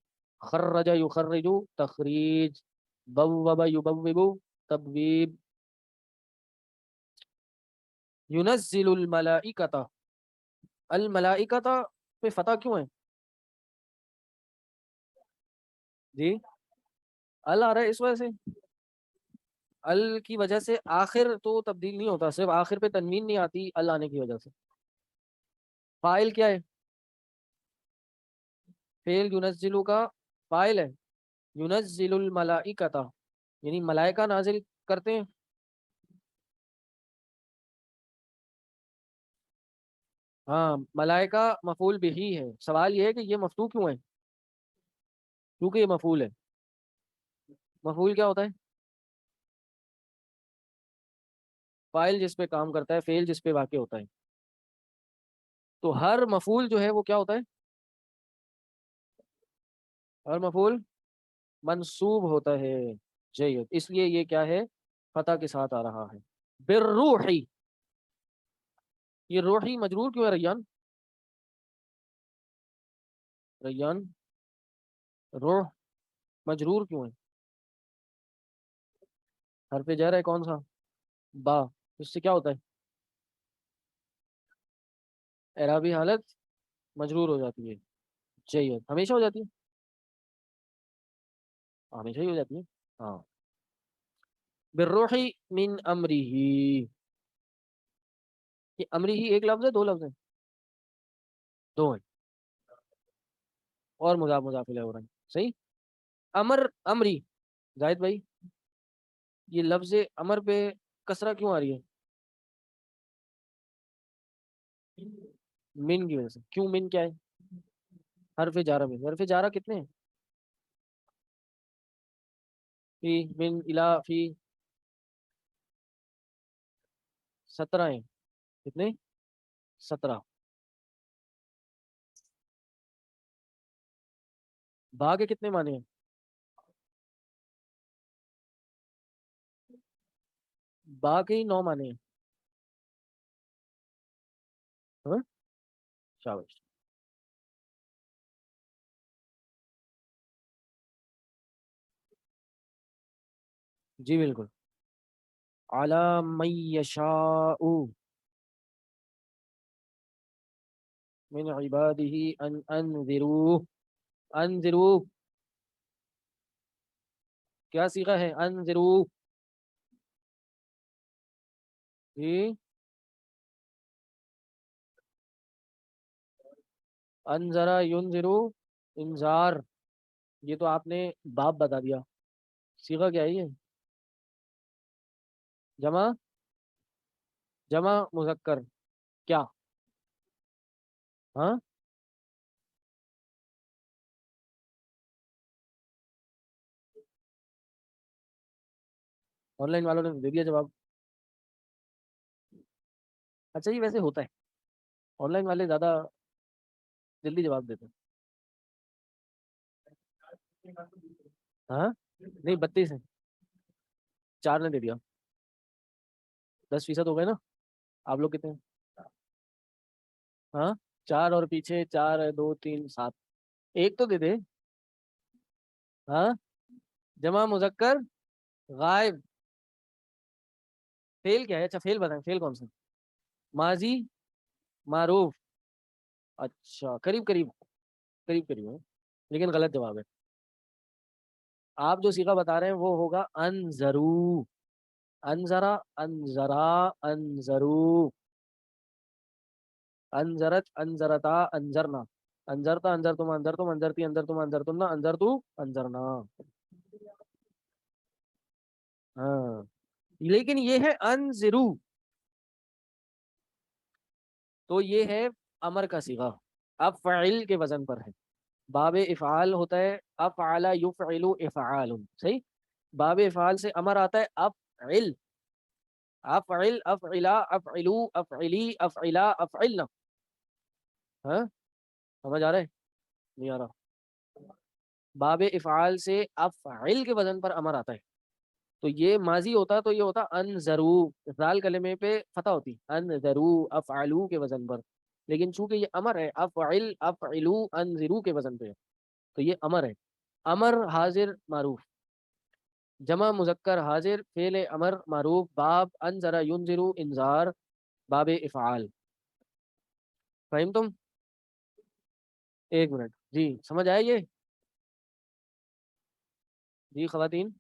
خرج یخرج تخریج. بوب یبوب تبویب. ينزل الملائکۃ. الملائکۃ پہ فتح کیوں ہے جی؟ ال آ رہا ہے اس وجہ سے. ال کی وجہ سے آخر تو تبدیل نہیں ہوتا، صرف آخر پہ تنوین نہیں آتی ال آنے کی وجہ سے. فاعل کیا ہے؟ فعل ينزل کا فاعل ہے. ينزل الملائکۃ یعنی ملائکہ نازل کرتے ہیں. ہاں ملائکہ مفعول بہ ہے. سوال یہ ہے کہ یہ مفتوح کیوں ہے؟ کیونکہ یہ مفعول ہے. مفعول کیا ہوتا ہے؟ فاعل جس پہ کام کرتا ہے، فعل جس پہ واقع ہوتا ہے. تو ہر مفعول جو ہے وہ کیا ہوتا ہے؟ ہر مفعول منصوب ہوتا ہے. جید. اس لیے یہ کیا ہے؟ فتح کے ساتھ آ رہا ہے. بالروحی. یہ روحی مجرور کیوں ہے ریان؟ ریان روح مجرور کیوں ہے؟ حرف جر ہے کون سا؟ با. اس سے کیا ہوتا ہے؟ اعرابی حالت مجرور ہو جاتی ہے. جید. ہمیشہ ہو جاتی ہے؟ ہمیشہ ہی ہو جاتی ہے. ہاں. بالروح من امرہ. یہ امری ہی ایک لفظ ہے دو لفظ ہیں؟ دو ہیں. اور مضاف مضاف الیہ ہو رہا ہے. صحیح. امر امری. زاہد بھائی یہ لفظ امر پہ کسرہ کیوں آ رہی ہے؟ من کی وجہ سے. کیوں من کیا ہے؟ حرف جارہ میں. حرف جارہ کتنے ہیں؟ فی من الا فی 17 ہیں. کتنے؟ 17. با کے کتنے معنی ہیں؟ با کے ہی 9 معنی ہیں. ہاں شاباش. جی بالکل. علی من یشاء من عباده ان انذروا. انذروا کیا صیغہ ہے؟ انذروا جی. انذرا ینذرو انذار. یہ تو آپ نے باب بتا دیا. صیغہ کیا ہے یہ؟ جمع جمع مذکر کیا؟ ہاں آن لائن والوں نے دے دیا جواب. اچھا یہ ویسے ہوتا ہے، آن لائن والے زیادہ جلدی جواب دیتے ہیں. ہاں نہیں 32 ہے, 4 نے دے دیا, 10% ہو گئے نا. آپ لوگ کتنے ہیں؟ ہاں 4 اور پیچھے 4 ہے, 2 3 7, ایک تو دے دے. ہاں جمع مذکر غائب, فیل کیا ہے؟ اچھا فیل بتائیں, فیل کون سا؟ ماضی معروف. اچھا قریب قریب قریب قریب ہے, لیکن غلط جواب ہے. آپ جو صیغہ بتا رہے ہیں وہ ہوگا انذرو, انذرا انذرا انذرو, انذرت انذرتا انذرنا, انذرتا انذرتم انذرتم انذرتی انذرتم انذرتم انذرتو انذرنا. ہاں لیکن یہ ہے انذرو, تو یہ ہے امر کا صیغہ, افعل کے وزن پر ہے. باب افعال ہوتا ہے افعل یفعل افعال, صحیح. باب افعال سے امر آتا ہے افعل, افعل افعلا افعلو افعلی افعلا افعلنا. ہاں سمجھ آ رہا ہے؟ نہیں آ رہا. باب افعال سے افعل کے وزن پر امر آتا ہے, تو یہ ماضی ہوتا تو یہ ہوتا انذرو, ذال کلمے پہ فتح ہوتی, انذرو افعلو کے وزن پر. لیکن چونکہ یہ امر ہے افعل افعلو انذرو کے وزن پہ, تو یہ امر ہے. امر حاضر معروف, جمع مذکر حاضر فعل امر معروف, باب انذر ینذر انذار, باب افعال. فہم تم؟ ایک منٹ جی, سمجھ آئے یہ؟ جی خواتین,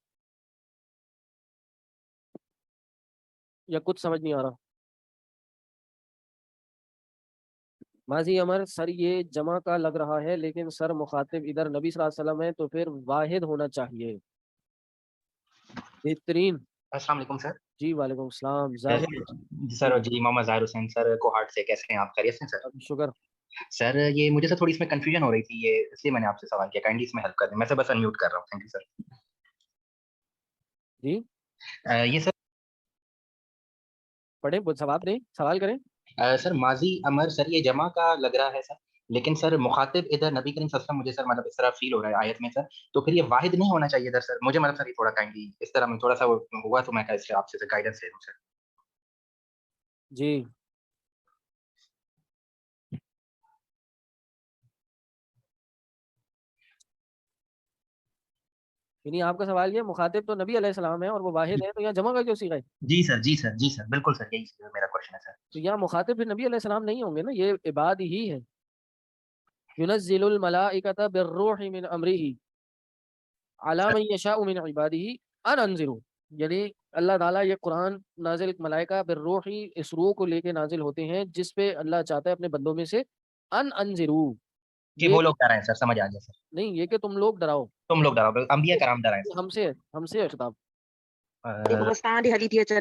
یا کچھ سمجھ نہیں آ رہا؟ ماضی امر سر یہ جمع کا لگ رہا ہے, لیکن سر مخاطب ادھر نبی صلی اللہ علیہ وسلم ہے, تو پھر واحد ہونا چاہیے. بہترین. السلام علیکم سر. جی وعلیکم السلام. زاہد سر جی محمد ظاہر حسین سر کوہاٹ سے, کیسے ہیں آپ؟ خیریت سے سر؟ شکر. سر یہ مجھے سر تھوڑی اس میں کنفیوژن ہو رہی تھی, یہ اس لیے میں نے آپ سے سوال کیا, کائنڈلی اس میں ہیلپ کر دیں. میں سے بس انمیوٹ کر رہا ہوں. Thank you sir. جی یہ سر پڑھیں, سوال کریں. سر ماضی امر سر یہ جمع کا لگ رہا ہے سر, لیکن سر مخاطب ادھر نبی کریم صلی اللہ علیہ وسلم, مجھے سر مطلب اس طرح فیل ہو رہا ہے آیت میں سر, تو پھر یہ واحد نہیں ہونا چاہیے ادھر سر مجھے, مطلب سر یہ تھوڑا کائنڈلی اس طرح میں تھوڑا سا ہوا, تو میں اس سے آپ سے گائیڈنس لے لوں سر. جی یعنی آپ کا سوال یہ, مخاطب تو نبی علیہ السلام ہے اور وہ واحد ہے, تو یہاں جمع کا کیوں صیغہ ہے؟ جی سر جی سر جی سر بالکل سر, یہی میرا کوشچن ہے سر. تو یہاں مخاطب پھر نبی علیہ السلام نہیں ہوں گے نا, یہ عباد ہی ہے. ينزل الملائکۃ بالروح من امرہ علی من یشاء من عبادہ ان انذروا, یعنی اللہ تعالیٰ یہ قرآن نازل ملائکہ بالروح, اس روح کو لے کے نازل ہوتے ہیں جس پہ اللہ چاہتا ہے اپنے بندوں میں سے, ان انذروا, کہ یہ وہ لوگ ڈرائیں سر, سمجھ آ گیا سر. نہیں یہ کہ تم لوگ ڈراؤ, تم لوگ ڈراؤ, انبیاء کرام ڈرائیں سر. ہم سے ہے خطاب. Come sta di haditi c'è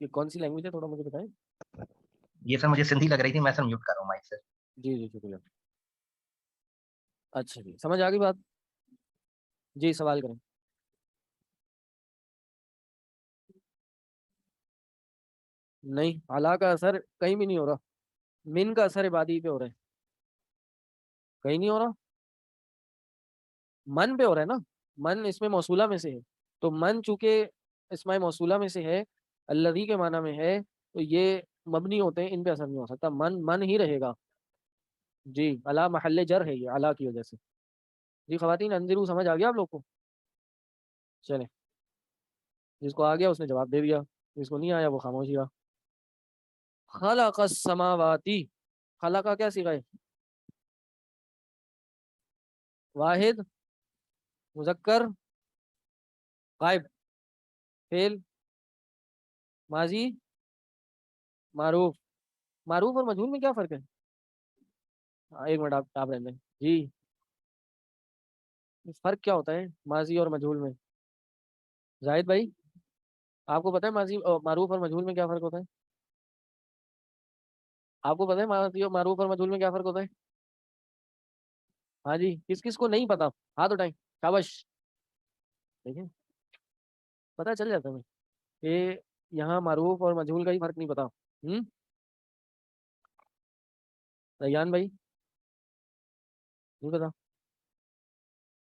یہ کون سی لینگویج ہے تھوڑا مجھے بتائیں. یہ سر مجھے سندھی لگ رہی تھی, میں سر میوٹ کر رہا ہوں مائک سر. جی جی شکریہ. اچھا جی سمجھ آ گئی بات. جی سوال کریں. نہیں اعلیٰ کا اثر کہیں بھی نہیں ہو رہا, من کا اثر عبادی پہ ہو رہا ہے, کہیں نہیں ہو رہا. من پہ ہو رہا ہے نا, من اس میں موصولہ میں سے ہے, تو من چونکہ اسماء موصولہ میں سے ہے, الذی کے معنی میں ہے, تو یہ مبنی ہوتے ہیں, ان پہ اثر نہیں ہو سکتا, من ہی رہے گا. جی علی محل جر ہے یہ, علی کی وجہ سے. جی خواتین انذروا سمجھ آ گیا آپ لوگ کو؟ چلیں, جس کو آ گیا اس نے جواب دے دیا, جس کو نہیں آیا وہ خاموش ہوا. خلق السماواتی, خلق کا کیا صیغہ ہے؟ واحد مذکر غائب, فعل ماضی معروف. معروف اور مجہول میں کیا فرق ہے؟ ایک منٹ آپ رہنے دیں. جی فرق کیا ہوتا ہے ماضی اور مجہول میں؟ زاہد بھائی آپ کو پتہ ہے ماضی معروف اور مجہول میں کیا فرق ہوتا ہے؟ آپ کو پتہ ہے ماضی اور معروف اور مجہول میں کیا فرق ہوتا ہے؟ ہاں جی, کس کس کو نہیں پتا ہاتھ اٹھائیں, شاباش. دیکھیں پتہ چل جاتا ہے کہ یہاں معروف اور مجہول کا ہی فرق نہیں پتا. ریان بھائی نہیں پتا؟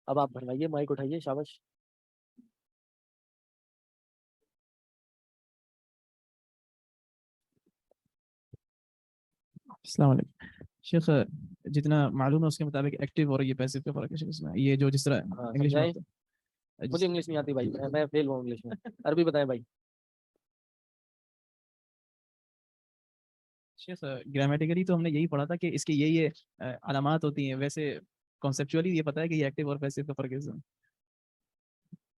اب آپ بھروائیے، مائک اٹھائیے، شاباش. السلام علیکم شیخ، جتنا معلوم ہے اس کے مطابق ایکٹیو اور یہ پیسو کا فرق ہے شیخ اس میں. یہ جو جس طرح ہاں انگلش میں سمجھائیں. ہوتا ہے مجھے انگلش نہیں آتی بھائی، میں فیل ہوں انگلش میں. عربی بتائیں بھائی. شیخ گرامیٹیکلی تو ہم نے یہی پڑھا تھا کہ اس کی یہ علامات ہوتی ہیں، ویسے کانسیپچولی یہ پتا ہے کہ یہ ایکٹیو اور پیسو کا فرق ہے.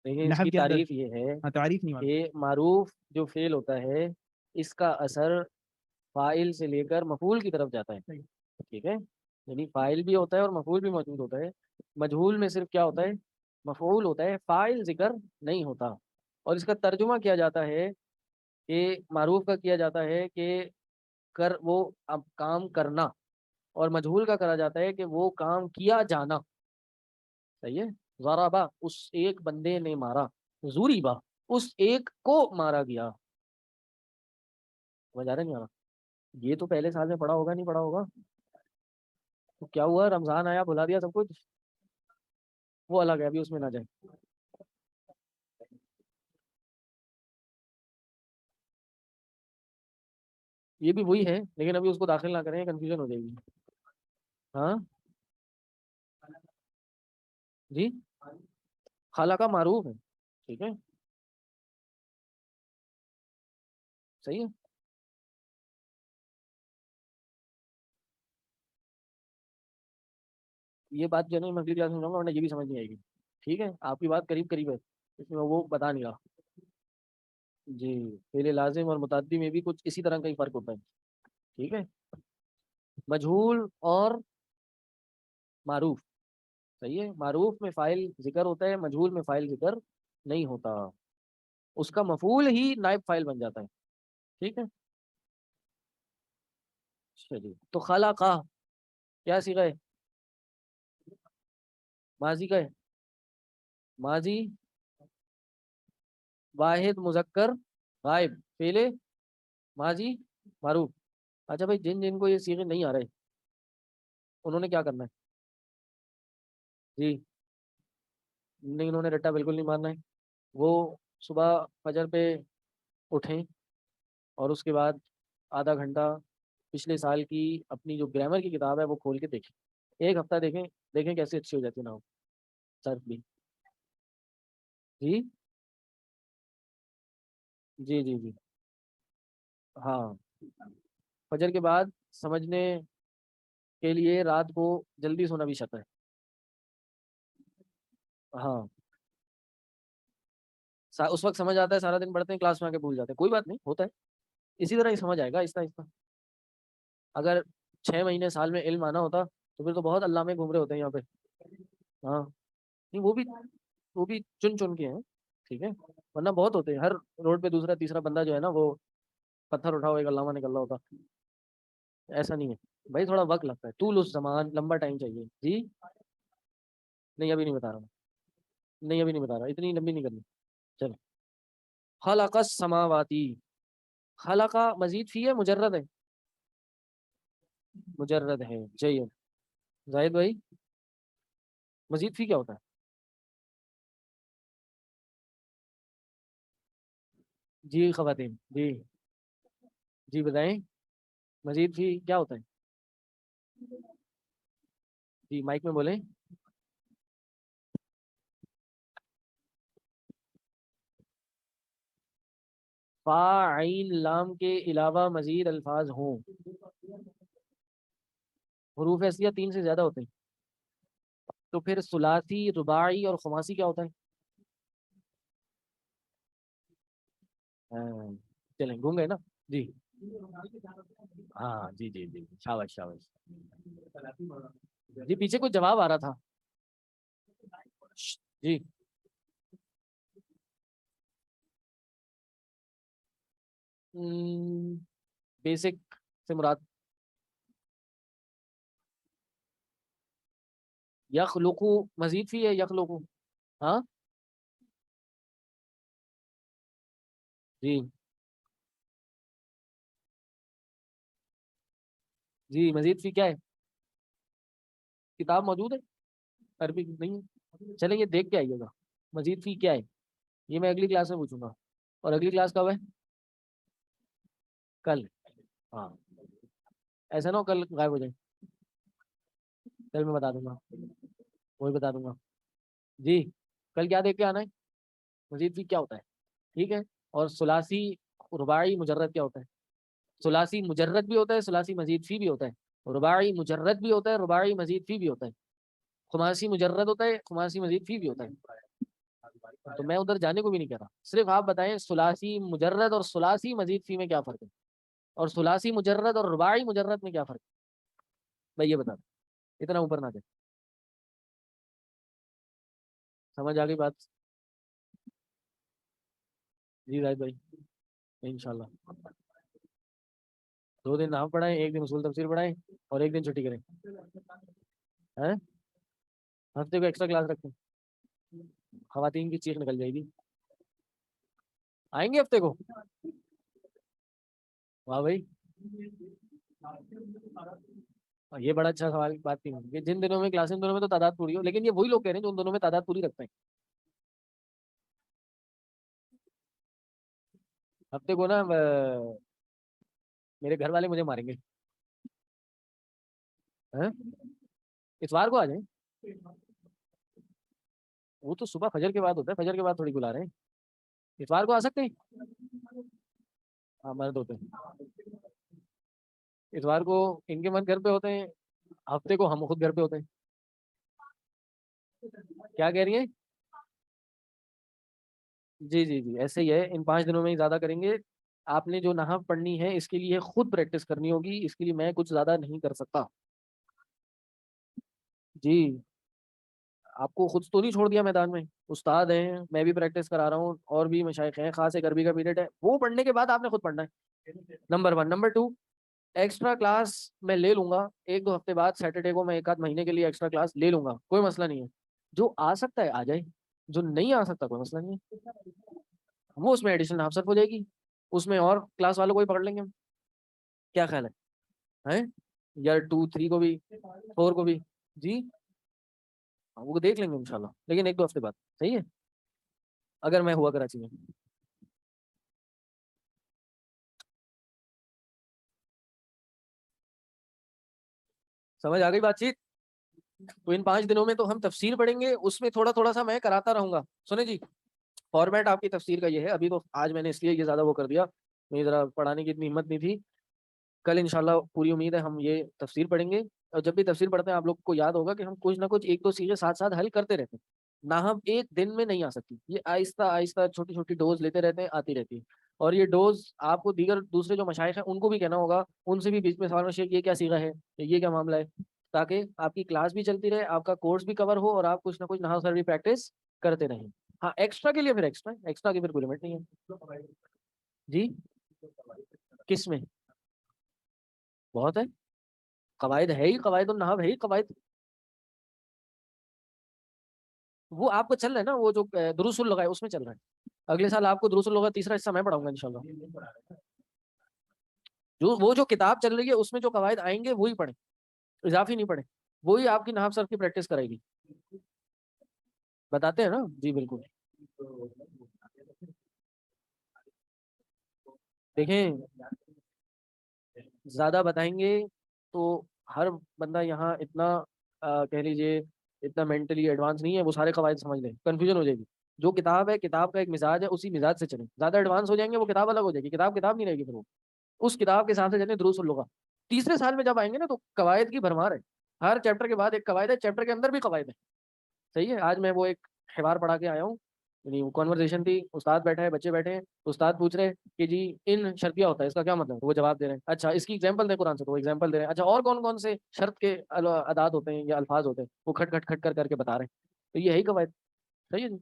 لیکن اس نحو کی کے اندر تعریف یہ ہے ہاں تعریف نہیں معلوم. کہ معروف جو فعل ہوتا ہے اس کا اثر فاعل سے لے کر مفعول کی طرف جاتا ہے. ٹھیک ہے، یعنی فاعل بھی ہوتا ہے اور مفعول بھی موجود ہوتا ہے. مجہول میں صرف کیا ہوتا ہے؟ مفعول ہوتا ہے، فاعل ذکر نہیں ہوتا. اور اس کا ترجمہ کیا جاتا ہے کہ معروف کا کیا جاتا ہے کہ وہ اب کام کرنا، اور مجہول کا کرا جاتا ہے کہ وہ کام کیا جانا. صحیح ہے. ضربا، اس ایک بندے نے مارا. ضریبا، اس ایک کو مارا گیا. سمجھ آ رہا نہیں آ رہا؟ یہ تو پہلے سال میں پڑھا ہوگا، نہیں پڑھا ہوگا؟ تو کیا ہوا، رمضان آیا بھلا دیا سب کچھ؟ وہ الگ ہے، ابھی اس میں نہ جائیں. یہ بھی وہی ہے لیکن ابھی اس کو داخل نہ کریں، کنفیوژن ہو جائے گی. ہاں جی، خالہ کا معروف ہے. ٹھیک ہے، صحیح ہے. یہ بات جو ہے نا میں اگلی کلاس میں سمجھاؤں گا، ورنہ یہ بھی سمجھ نہیں آئے گی. ٹھیک ہے، آپ کی بات قریب قریب ہے، اس میں وہ بتا نہیں رہا. جی، فعل لازم اور متعدی میں بھی کچھ اسی طرح کا ہی فرق ہوتا ہے. ٹھیک ہے، مجہول اور معروف. صحیح ہے، معروف میں فاعل ذکر ہوتا ہے، مجہول میں فاعل ذکر نہیں ہوتا. اس کا مفعول ہی نائب فاعل بن جاتا ہے. ٹھیک ہے، چلیے. تو خلقہ کیا صیغہ ہے؟ ماضی کا ہے. ماضی واحد مذکر غائب، فعل ماضی معروف. اچھا بھائی، جن جن کو یہ صیغے نہیں آ رہے انہوں نے کیا کرنا ہے؟ جی نہیں، انہوں نے رٹا بالکل نہیں مارنا ہے. وہ صبح فجر پہ اٹھیں اور اس کے بعد آدھا گھنٹہ پچھلے سال کی اپنی جو گرامر کی کتاب ہے وہ کھول کے دیکھیں. ایک ہفتہ دیکھیں، دیکھیں کیسے اچھی ہو جاتی ہے نا سر بھی. جی جی جی جی ہاں، فجر کے بعد سمجھنے کے لیے رات کو جلدی سونا بھی شرط ہے. ہاں، اس وقت سمجھ آتا ہے، سارا دن پڑھتے ہیں، کلاس میں آ کے بھول جاتے ہیں. کوئی بات نہیں، ہوتا ہے. اسی طرح ہی سمجھ آئے گا آہستہ آہستہ. اگر 6 مہینے سال میں علم آنا ہوتا تو پھر تو بہت علامے گھوم رہے ہوتے ہیں یہاں پہ. ہاں نہیں، وہ بھی چن چن کے ہیں. ٹھیک ہے، ورنہ بہت ہوتے ہیں. ہر روڈ پہ دوسرا تیسرا بندہ جو ہے نا وہ پتھر اٹھا ہوا ایک علامہ نکل رہا ہوتا. ایسا نہیں ہے بھائی، تھوڑا وقت لگتا ہے، طول الزمان، لمبا ٹائم چاہیے. جی نہیں، ابھی نہیں بتا رہا. نہیں ابھی نہیں بتا رہا، اتنی لمبی نہیں کرنی. چلو. خلق السماواتی، خلق مزید فی ہے مجرد ہے؟ مجرد ہے. چاہیے زاہد بھائی، مزید فی کیا ہوتا ہے؟ جی خواتین، جی جی بتائیں، مزید فی کیا ہوتا ہے؟ جی مائک میں بولیں. فا عین لام کے علاوہ مزید الفاظ ہوں. حروف ایسیہ 3 سے زیادہ ہوتے ہیں تو پھر ثلاثی، رباعی اور خماسی کیا ہوتا ہے؟ ہاں چلیں، گونگے نا. جی ہاں جی جی جی، شاباش شاباش. جی پیچھے کوئی جواب آ رہا تھا. جی بیسک سے مراد یخلقو، مزید فی ہے یخلقو. ہاں جی جی مزید فی کیا ہے؟ کتاب موجود ہے عربی نہیں ہے؟ چلیں یہ دیکھ کے آئیے گا مزید فی کیا ہے، یہ میں اگلی کلاس میں پوچھوں گا. اور اگلی کلاس کب ہے؟ کل. ہاں ایسا نہ ہو کل غائب ہو جائے، کل میں بتا دوں گا، وہی بتا دوں گا. جی کل کیا دیکھ کے آنا ہے؟ مزید فی کیا ہوتا ہے، ٹھیک ہے. اور ثلاثی رباعی مجرد کیا ہوتا ہے؟ ثلاثی مجرد بھی ہوتا ہے، ثلاثی مزید فی بھی ہوتا ہے، رباعی مجرد بھی ہوتا ہے، رباعی مزید فی بھی ہوتا ہے، خماسی مجرد ہوتا ہے، خماسی مزید فی بھی ہوتا ہے. تو میں ادھر جانے کو بھی نہیں کہہ رہا، صرف آپ بتائیں ثلاثی مجرد اور ثلاثی مزید فی میں کیا فرق ہے، اور ثلاثی مجرد اور رباعی مجرد میں کیا فرق ہے، میں یہ بتا دوں. اتنا اوپر نہ جائے. سمجھ آ گئی بات؟ جی زاہد بھائی انشاءاللہ 2 دن نحو پڑھائیں، 1 دن اصول تفسیر پڑھائیں اور 1 دن چھٹی کریں. ہفتے کو ایکسٹرا کلاس رکھیں، خواتین کی چیخ نکل جائے گی. آئیں گے ہفتے کو؟ واہ بھائی یہ بڑا اچھا سوال بات کی کہ جن دنوں میں کلاس ان دنوں میں تو تعداد پوری ہو، لیکن یہ وہی لوگ کہہ رہے ہیں جو ان دنوں میں تعداد پوری رکھتے ہیں. ہفتے کو نا میرے گھر والے مجھے ماریں گے. اتوار کو آ جائیں، وہ تو صبح فجر کے بعد ہوتا ہے، فجر کے بعد تھوڑی بلا رہے ہیں. اتوار کو آ سکتے ہیں؟ ہاں مرد ہوتے ہیں. اتوار کو ان کے من گھر پہ ہوتے ہیں، ہفتے کو ہم خود گھر پہ ہوتے ہیں. کیا کہہ رہی ہیں؟ جی جی جی ایسے ہی ہے، ان 5 دنوں میں ہی زیادہ کریں گے. آپ نے جو نحو پڑھنی ہے اس کے لیے خود پریکٹس کرنی ہوگی، اس کے لیے میں کچھ زیادہ نہیں کر سکتا. جی آپ کو خود تو نہیں چھوڑ دیا میدان میں، استاد ہیں، میں بھی پریکٹس کرا رہا ہوں، اور بھی مشائخ ہیں، خاص ایک عربی کا پیریڈ ہے، وہ پڑھنے کے بعد آپ نے خود پڑھنا ہے. نمبر 1. نمبر 2 ایکسٹرا کلاس میں لے لوں گا 1-2 ہفتے بعد، سیٹرڈے کو میں 1 آدھ مہینے کے لیے ایکسٹرا کلاس لے لوں گا، کوئی مسئلہ نہیں ہے. جو آ سکتا ہے آ جائے، جو نہیں آ سکتا کوئی مسئلہ نہیں ہے، وہ اس میں ایڈیشنل ہاف صرف ہو جائے گی، اس میں اور کلاس والوں کو ہی پکڑ لیں گے ہم. کیا خیال ہے یا 2 3 کو بھی 4 کو بھی؟ جی وہ دیکھ لیں گے انشاءاللہ، لیکن 1-2 ہفتے بعد. صحیح ہے اگر میں ہوا کراچی میں. سمجھ آ گئی بات چیت؟ تو ان 5 دنوں میں تو ہم تفسیر پڑھیں گے، اس میں تھوڑا تھوڑا سا میں کراتا رہوں گا. سنیں جی فارمیٹ آپ کی تفسیر کا یہ ہے. ابھی تو آج میں نے اس لیے یہ زیادہ وہ کر دیا، میری ذرا پڑھانے کی اتنی ہمت نہیں تھی. کل انشاءاللہ پوری امید ہے ہم یہ تفسیر پڑھیں گے. اور جب بھی تفسیر پڑھتے ہیں آپ لوگ کو یاد ہوگا کہ ہم کچھ نہ کچھ 1-2 چیزیں ساتھ ساتھ حل کرتے رہتے ہیں. نحو ایک دن میں نہیں آ سکتی، یہ آہستہ آہستہ چھوٹی چھوٹی ڈوز لیتے رہتے ہیں، آتی رہتی ہے. اور یہ ڈوز آپ کو دوسرے جو مشائخ ہیں ان کو بھی کہنا ہوگا، ان سے بھی بیچ میں سوال شیخ یہ کیا صیغہ ہے، یہ کیا معاملہ ہے، تاکہ آپ کی کلاس بھی چلتی رہے، آپ کا کورس بھی کور ہو، اور آپ کچھ نہ کچھ نحو سر بھی پریکٹس کرتے رہیں. ہاں ایکسٹرا کے لیے پھر ایکسٹرا کی پھر کوئی لمٹ نہیں ہے. جی کس میں بہت ہے؟ قواعد ہے ہی، قواعد النحو ہے ہی قواعد. وہ آپ کو چل رہا ہے نا، وہ جو دروس اللغہ ہے اس میں چل رہا ہے. اگلے سال آپ کو دروس اللغہ تیسرا حصہ میں پڑھاؤں گا انشاءاللہ. وہ جو کتاب چل رہی ہے اس میں جو قواعد آئیں گے وہی پڑھیں، اضافی نہیں پڑھیں، وہی آپ کی نحو صرف کی پریکٹس کرے گی. بتاتے ہیں نا جی بالکل. دیکھیں زیادہ بتائیں گے تو ہر بندہ یہاں اتنا کہہ لیجیے اتنا مینٹلی ایڈوانس نہیں ہے وہ سارے قواعد سمجھ لیں، کنفیوژن ہو جائے گی. جو کتاب ہے کتاب کا ایک مزاج ہے، اسی مزاج سے چلیں. زیادہ ایڈوانس ہو جائیں گے وہ کتاب الگ ہو جائے گی، کتاب نہیں رہے گی. پھر وہ اس کتاب کے حساب سے چلیں. دروس اللغہ تیسرے سال میں جب آئیں گے نا تو قواعد کی بھرمار ہے، ہر چیپٹر کے بعد ایک قواعد ہے، چیپٹر کے اندر بھی قواعد ہے. صحیح ہے. آج میں وہ ایک حوار پڑھا کے آیا ہوں، یعنی وہ کانورسیشن تھی، استاد بیٹھے ہیں، بچے بیٹھے ہیں، استاد پوچھ رہے کہ جی ان شرطیہ ہوتا ہے اس کا کیا مطلب ہے، وہ جواب دے رہے ہیں. اچھا اس کی ایگزامپل دیں قرآن سے، تو وہ ایگزامپل دے رہے ہیں. اچھا اور کون کون سے شرط کے ادات ہوتے ہیں یا الفاظ ہوتے ہیں، وہ کھٹ کھٹ کھٹ کر کے بتا رہے ہیں. تو یہ ہے قواعد. صحیح ہے جی.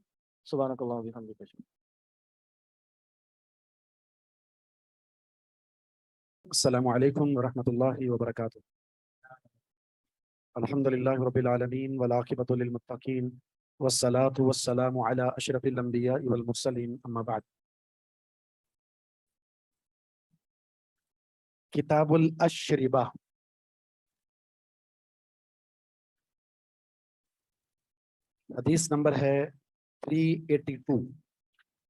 سبحانک اللہم و بحمدک. السلام علیکم ورحمۃ اللہ وبرکاتہ. الحمد للہ رب العالمین والعاقبۃ للمتقین والصلاة والسلام علی اشرف الانبیاء والمرسلین، اما بعد. کتاب الاشربہ حدیث نمبر ہے 382.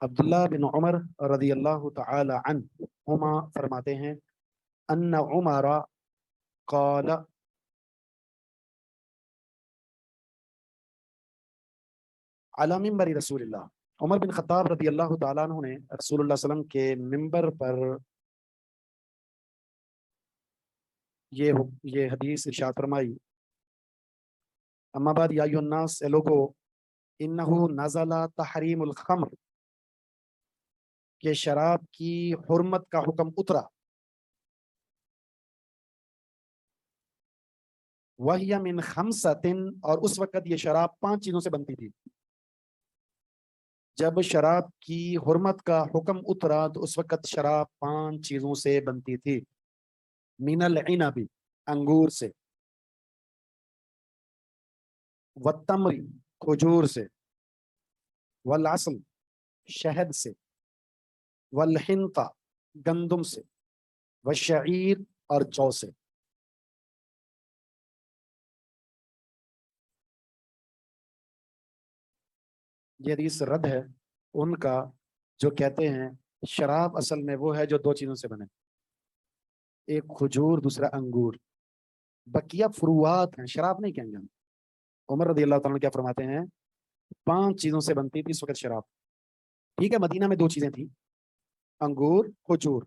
عبداللہ بن عمر رضی اللہ تعالی عنہما فرماتے ہیں ان عمر قال علی منبر رسول اللہ. عمر بن خطاب رضی اللہ تعالیٰ عنہ نے رسول اللہ صلی اللہ علیہ وسلم کے منبر پر یہ حدیث ارشاد فرمائی. اما بعد یا ایھا الناس، اے لوگو، انہ نزل تحریم الخمر، کہ شراب کی حرمت کا حکم اترا. وہی من خمسۃ، اور اس وقت یہ شراب 5 چیزوں سے بنتی تھی. جب شراب کی حرمت کا حکم اترا تو اس وقت شراب 5 چیزوں سے بنتی تھی. من العنب، انگور سے، والتمر، کھجور سے، والعسل، شہد سے، والحنطہ، گندم سے، والشعیر، اور جو سے. یہ حدیث رد ہے ان کا جو کہتے ہیں شراب اصل میں وہ ہے جو 2 چیزوں سے بنے، ایک کھجور، دوسرا انگور. بقیہ فروعات ہیں، شراب نہیں کہیں گے ہم. عمر رضی اللہ تعالیٰ کیا فرماتے ہیں 5 چیزوں سے بنتی تھی اس وقت شراب. ٹھیک ہے، مدینہ میں 2 چیزیں تھیں، انگور، کھجور،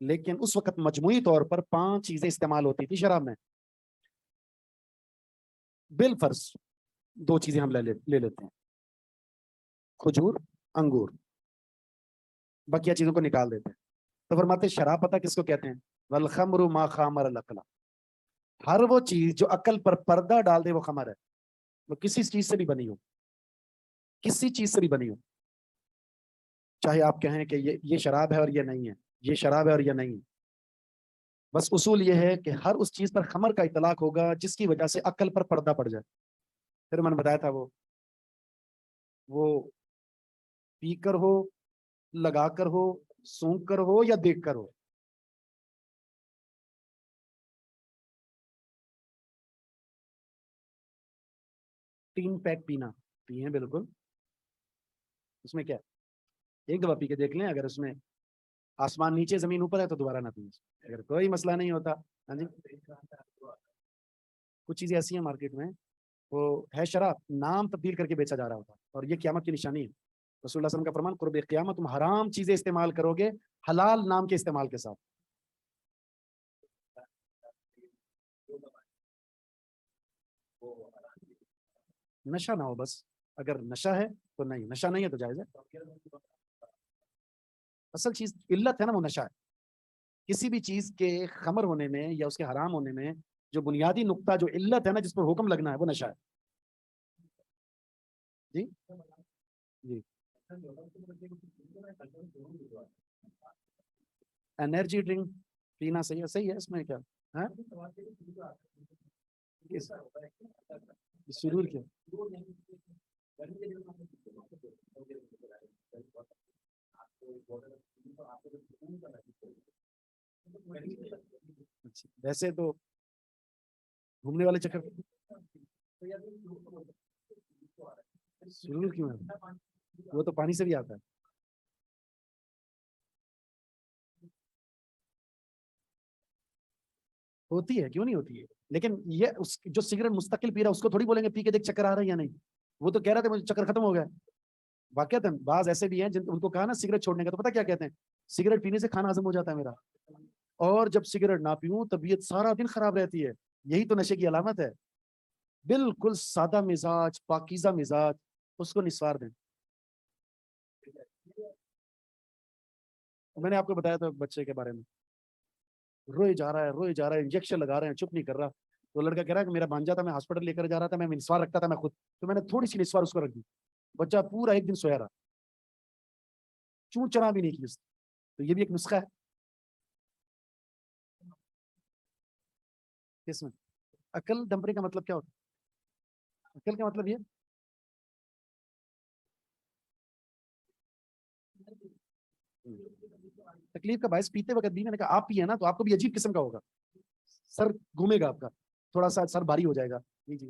لیکن اس وقت مجموعی طور پر 5 چیزیں استعمال ہوتی تھی شراب میں. بالفرض 2 چیزیں ہم لے لیتے ہیں، کھجور، انگور، بقیہ چیزوں کو نکال دیتے ہیں. تو فرماتے شراب پتہ کس کو کہتے ہیں؟ والخمر ما خامر العقل، ہر وہ چیز جو عقل پر پردہ ڈال دے وہ خمر ہے. وہ کسی چیز سے بھی بنی ہو، کسی چیز سے بھی بنی ہو، چاہے آپ کہیں کہ یہ شراب ہے اور یہ نہیں ہے، یہ شراب ہے اور یہ نہیں ہے. بس اصول یہ ہے کہ ہر اس چیز پر خمر کا اطلاق ہوگا جس کی وجہ سے عقل پر پردہ پڑ جائے. پھر میں نے بتایا تھا وہ پی کر ہو، لگا کر ہو، سونگ کر ہو، یا دیکھ کر ہو. تین پیک پینا، پیئیں بالکل، اس میں کیا ہے؟ ایک دفعہ پی کے دیکھ لیں، اگر اس میں آسمان نیچے زمین اوپر ہے تو دوبارہ نہ پیئیں، اگر کوئی مسئلہ نہیں ہوتا. ہاں جی، کچھ چیزیں ایسی ہیں مارکیٹ میں وہ ہے شراب، نام تبدیل کر کے بیچا جا رہا ہوتا، اور یہ قیامت کی نشانی ہے. رسول اللہ صلی اللہ علیہ وسلم کا فرمان قرب قیامت تم حرام چیزیں استعمال کرو گے حلال نام کے استعمال کے ساتھ. نشہ نہ ہو بس، اگر نشہ ہے تو نہیں، نشہ نہیں ہے تو جائز ہے. اصل چیز علت ہے نا، وہ نشہ ہے. کسی بھی چیز کے خمر ہونے میں یا اس کے حرام ہونے میں جو بنیادی نقطہ، جو علت ہے نا جس پر حکم لگنا ہے، وہ نشہ ہے. جی جی، انرجی ڈرنک پینا صحیح ہے، صحیح ہے، اس میں کیا ہے؟ سرور کیا؟ ویسے تو گھومنے والے چکر سرور کیوں ہے؟ وہ تو پانی سے بھی آتا ہے. ہوتی ہے، کیوں نہیں ہوتی ہے، لیکن یہ جو سگریٹ مستقل پی رہا ہے اس کو تھوڑی بولیں گے پی کے دیکھ چکر آ رہا ہے یا نہیں. وہ تو کہہ رہا تھا مجھے چکر ختم ہو گیا. واقعات بعض ایسے بھی ہیں جن ان کو کہا نا سگریٹ چھوڑنے کا، تو پتہ کیا کہتے ہیں؟ سگریٹ پینے سے کھانا ہضم ہو جاتا ہے میرا، اور جب سگریٹ نہ پیوں طبیعت سارا دن خراب رہتی ہے. یہی تو نشے کی علامت ہے. بالکل سادہ مزاج، پاکیزہ مزاج، اس کو نثار دیں. میں نے آپ کو بتایا تھا بچے کے بارے میں، روئے جا رہا ہے، انجیکشن لگا رہے ہیں، چپ نہیں کر رہا. تو لڑکا کہہ رہا ہے کہ میرا بھانجا تھا، میں ہاسپٹل لے کر جا رہا تھا، میں نسوار رکھتا تھا میں خود، تو میں نے تھوڑی سی نسوار اس کو رکھ دی. بچہ پورا 1 دن سویا رہا، چون چرا بھی نہیں کی اس نے. تو یہ بھی ایک نسخہ ہے کس میں. عقل دمپنے کا مطلب کیا ہوتا ہے؟ عقل کا مطلب یہ تکلیف کا باعث پیتے وقت بھی میں نے کہا آپ پیے نا تو آپ کو بھی عجیب قسم کا ہوگا، سر گھومے گا آپ کا، تھوڑا سا سر بھاری ہو جائے گا. جی جی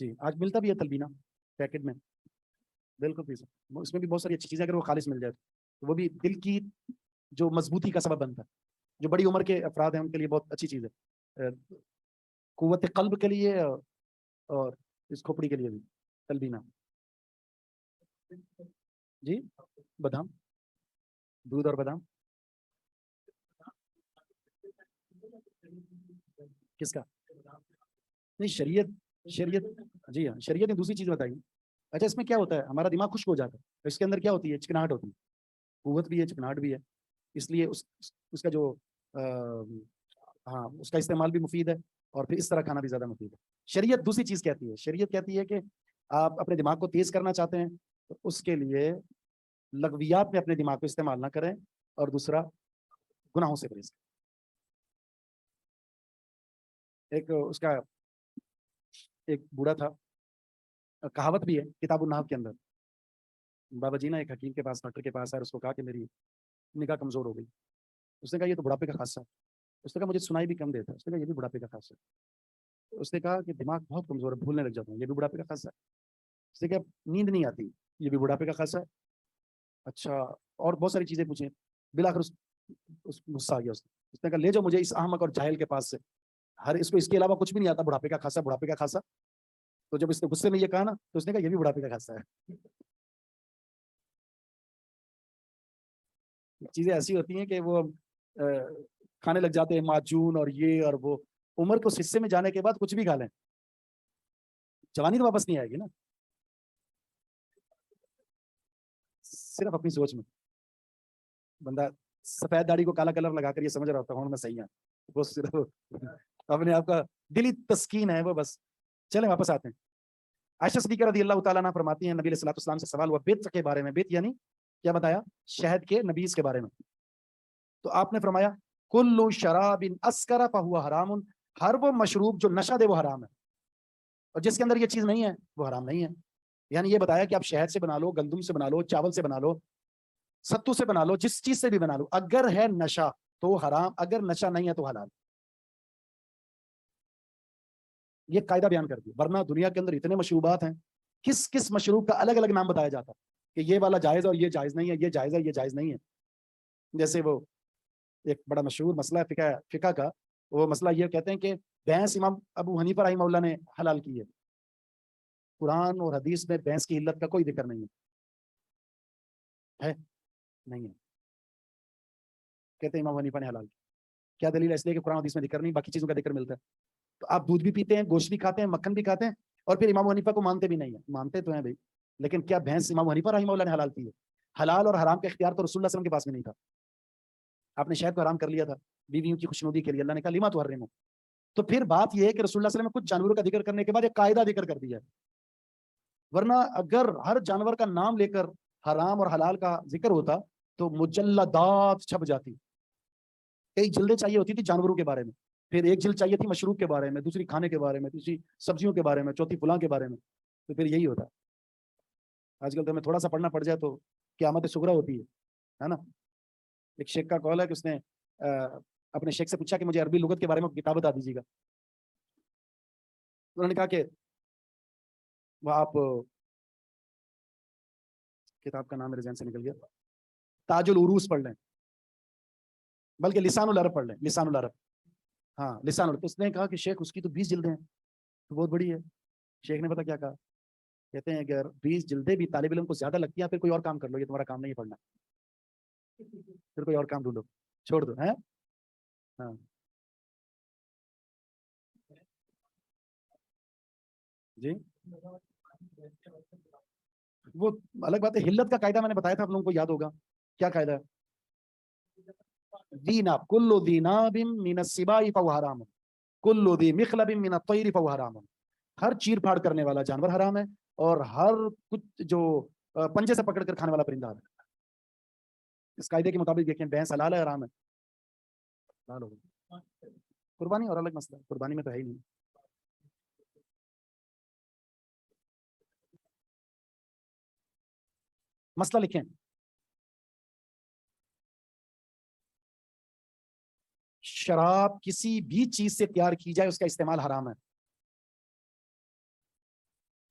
جی آج ملتا بھی ہے تلبینہ پیکٹ میں، بالکل پی سکتے، اس میں بھی بہت ساری اچھی چیزیں اگر وہ خالص مل جائے تو وہ بھی دل کی جو مضبوطی کا سبب بنتا ہے. جو بڑی عمر کے افراد ہیں ان کے لیے بہت اچھی چیز ہے، قوت قلب کے لیے اور اس کھوپڑی کے لیے بھی تلبینہ. جی بادام، دودھ اور بادام کس کا؟ نہیں شریعت جی ہاں شریعت نے دوسری چیز بتائی. اچھا اس میں کیا ہوتا ہے، ہمارا دماغ خشک ہو جاتا ہے، اس کے اندر کیا ہوتی ہے، چکناہٹ ہوتی ہے، قوت بھی ہے چکناہٹ بھی ہے، اس لیے اس کا جو ہاں اس کا استعمال بھی مفید ہے اور پھر اس طرح کھانا بھی زیادہ مفید ہے. شریعت دوسری چیز کہتی ہے، شریعت کہتی ہے کہ آپ اپنے دماغ کو تیز کرنا چاہتے ہیں تو اس کے لیے لغویات میں اپنے دماغ کو استعمال نہ کریں، اور دوسرا گناہوں سے پرہیز کریں. ایک اس کا ایک بوڑھا تھا، کہاوت بھی ہے کتاب النحو کے اندر، بابا جی نا ایک حکیم کے پاس ڈاکٹر کے پاس آئے، اس کو کہا کہ میری نگاہ کمزور ہو گئی. اس نے کہا یہ تو بڑھاپے کا خاصہ ہے. اس نے کہا مجھے سنائی بھی کم دیتا ہے. اس نے کہا یہ بھی بڑھاپے کا خاصہ ہے. اس نے کہا کہ دماغ بہت کمزور ہے، بھولنے لگ جاتا ہوں، یہ بھی بڑھاپے کا خاصہ ہے. اس نے کہا نیند نہیں آتی، یہ بھی بڑھاپے کا خاصہ ہے. اچھا اور بہت ساری چیزیں پوچھیں، بالآخر غصہ آ گیا. اس نے کہا لے جاؤ مجھے اس احمق اور جاہل کے پاس سے، اس کو اس کے علاوہ کچھ بھی نہیں آتا، بڑھاپے کا خاصہ بڑھاپے کا خاصہ. تو جب اس نے غصے میں یہ کہا نا تو اس نے کہا یہ بھی بڑھاپے کا خاصہ ہے. چیزیں ایسی ہوتی ہیں کہ وہ کھانے لگ جاتے ہیں معجون اور یہ اور وہ. عمر کو اس حصے میں جانے کے بعد کچھ بھی کھا لیں، جوانی تو واپس نہیں آئے گی نا. صرف اپنی سوچ میں بندہ سفید داڑھی کو کالا کلر لگا کر یہ سمجھ رہا ہوتا ہوں میں صحیح ہوں، وہ صرف اپنے آپ کا دلی تسکین ہے وہ بس. چلیں واپس آتے ہیں. عائشہ صدیقہ رضی اللہ تعالیٰ عنہ فرماتی ہیں نبی علیہ الصلوۃ والسلام سے سوال ہوا بیت کے بارے میں. بیت یعنی کیا بتایا؟ شہد کے نبیذ کے بارے میں. تو آپ نے فرمایا کل شراب اسکر فہو حرام، ہر وہ مشروب جو نشہ دے وہ حرام ہے، اور جس کے اندر یہ چیز نہیں ہے وہ حرام نہیں ہے. یعنی یہ بتایا کہ آپ شہد سے بنا لو، گندم سے بنا لو، چاول سے بنا لو، ستو سے بنا لو، جس چیز سے بھی بنا لو، اگر ہے نشہ تو حرام، اگر نشہ نہیں ہے تو حلال. یہ قاعدہ بیان کر دیا. ورنہ دنیا کے اندر اتنے مشروبات ہیں، کس مشروب کا الگ الگ نام بتایا جاتا ہے کہ یہ والا جائز اور یہ جائز نہیں ہے، یہ جائز ہے یہ جائز نہیں ہے. جیسے وہ ایک بڑا مشہور مسئلہ ہے فقہ کا، وہ مسئلہ یہ کہتے ہیں کہ بھینس امام ابو حنیفہ رحمہ اللہ نے حلال کی ہے. قرآن اور حدیث میں بھینس کی علت کا کوئی ذکر نہیں ہے نہیں ہے. کہتے ہیں امام حنیفہ نے حلال کی. کیا دلیل ہے؟ اس لیے کہ قرآن حدیث میں ذکر نہیں، باقی چیزوں کا ذکر ملتا ہے. تو آپ دودھ بھی پیتے ہیں، گوشت بھی کھاتے ہیں، مکھن بھی کھاتے ہیں، اور پھر امام حنیفہ کو مانتے بھی نہیں ہیں. مانتے تو ہیں بھائی، لیکن کیا بھینس امام حنیفہ رحمہ اللہ نے حلال کی ہے؟ حلال اور حرام کا اختیار تو رسول اللہ صلی اللہ علیہ وسلم کے پاس میں نہیں تھا. آپ نے شہد کو حرام کر لیا تھا بیویوں کی خوشنودی کے لیے، اللہ نے کہا لما تحرموا. تو پھر بات یہ ہے کہ رسول اللہ صلی اللہ علیہ وسلم نے کچھ جانوروں کا ذکر کرنے کے بعد ایک قاعدہ ذکر کر دیا ہے. ورنہ اگر ہر جانور کا نام لے کر حرام اور حلال کا ذکر ہوتا تو مجلدات چھپ جاتی. کئی جلدیں چاہیے ہوتی تھی جانوروں کے بارے میں، پھر ایک جلد چاہیے تھی مشروب کے بارے میں، دوسری کھانے کے بارے میں، تیسری سبزیوں کے بارے میں، چوتھی فلاں کے بارے میں. تو پھر یہی ہوتا. آج کل تو ہمیں تھوڑا سا پڑھنا پڑ جائے تو قیامت صغریٰ ہوتی ہے نا. ایک شیخ کا قول ہے کہ اس نے اپنے شیخ سے پوچھا کہ مجھے عربی لغت کے بارے میں کتاب بتا دیجیے گا. انہوں نے کہا کہ وہ آپ کتاب کا نام میرے ذہن سے نکل گیا، تاج العروس پڑھ لیں، بلکہ لسان العرب پڑھ لیں، لسان العرب. ہاں لسان العرب. تو اس نے کہا کہ شیخ اس کی تو 20 جلدیں ہیں، تو بہت بڑی ہے. شیخ نے پتا کیا کہا؟ کہتے ہیں اگر 20 جلدیں بھی طالب علم کو زیادہ لگتی ہیں پھر کوئی اور کام کر لو، یہ تمہارا کام نہیں پڑھنا، پھر کوئی اور کام ڈھونڈو، چھوڑ دو. ہے ہاں جی وہ الگ بات ہے. حلت کا قاعدہ میں نے بتایا تھا، آپ لوگوں کو یاد ہوگا. کیا قاعدہ ہے؟ دیناب کل دیناب من السباع فهو حرام کل ذی مخلب من الطیر فهو حرام. ہر چیر پھاڑ کرنے والا جانور حرام ہے، اور ہر کچھ جو پنجے سے پکڑ کر کھانے والا پرندہ ہے. اس قاعدے کے مطابق دیکھیں بھینس حلال ہے حرام ہے؟ حلال ہوگا. قربانی اور الگ مسئلہ، قربانی میں تو ہے ہی نہیں. مسئلہ لکھیں، شراب کسی بھی چیز سے تیار کی جائے اس کا استعمال حرام ہے.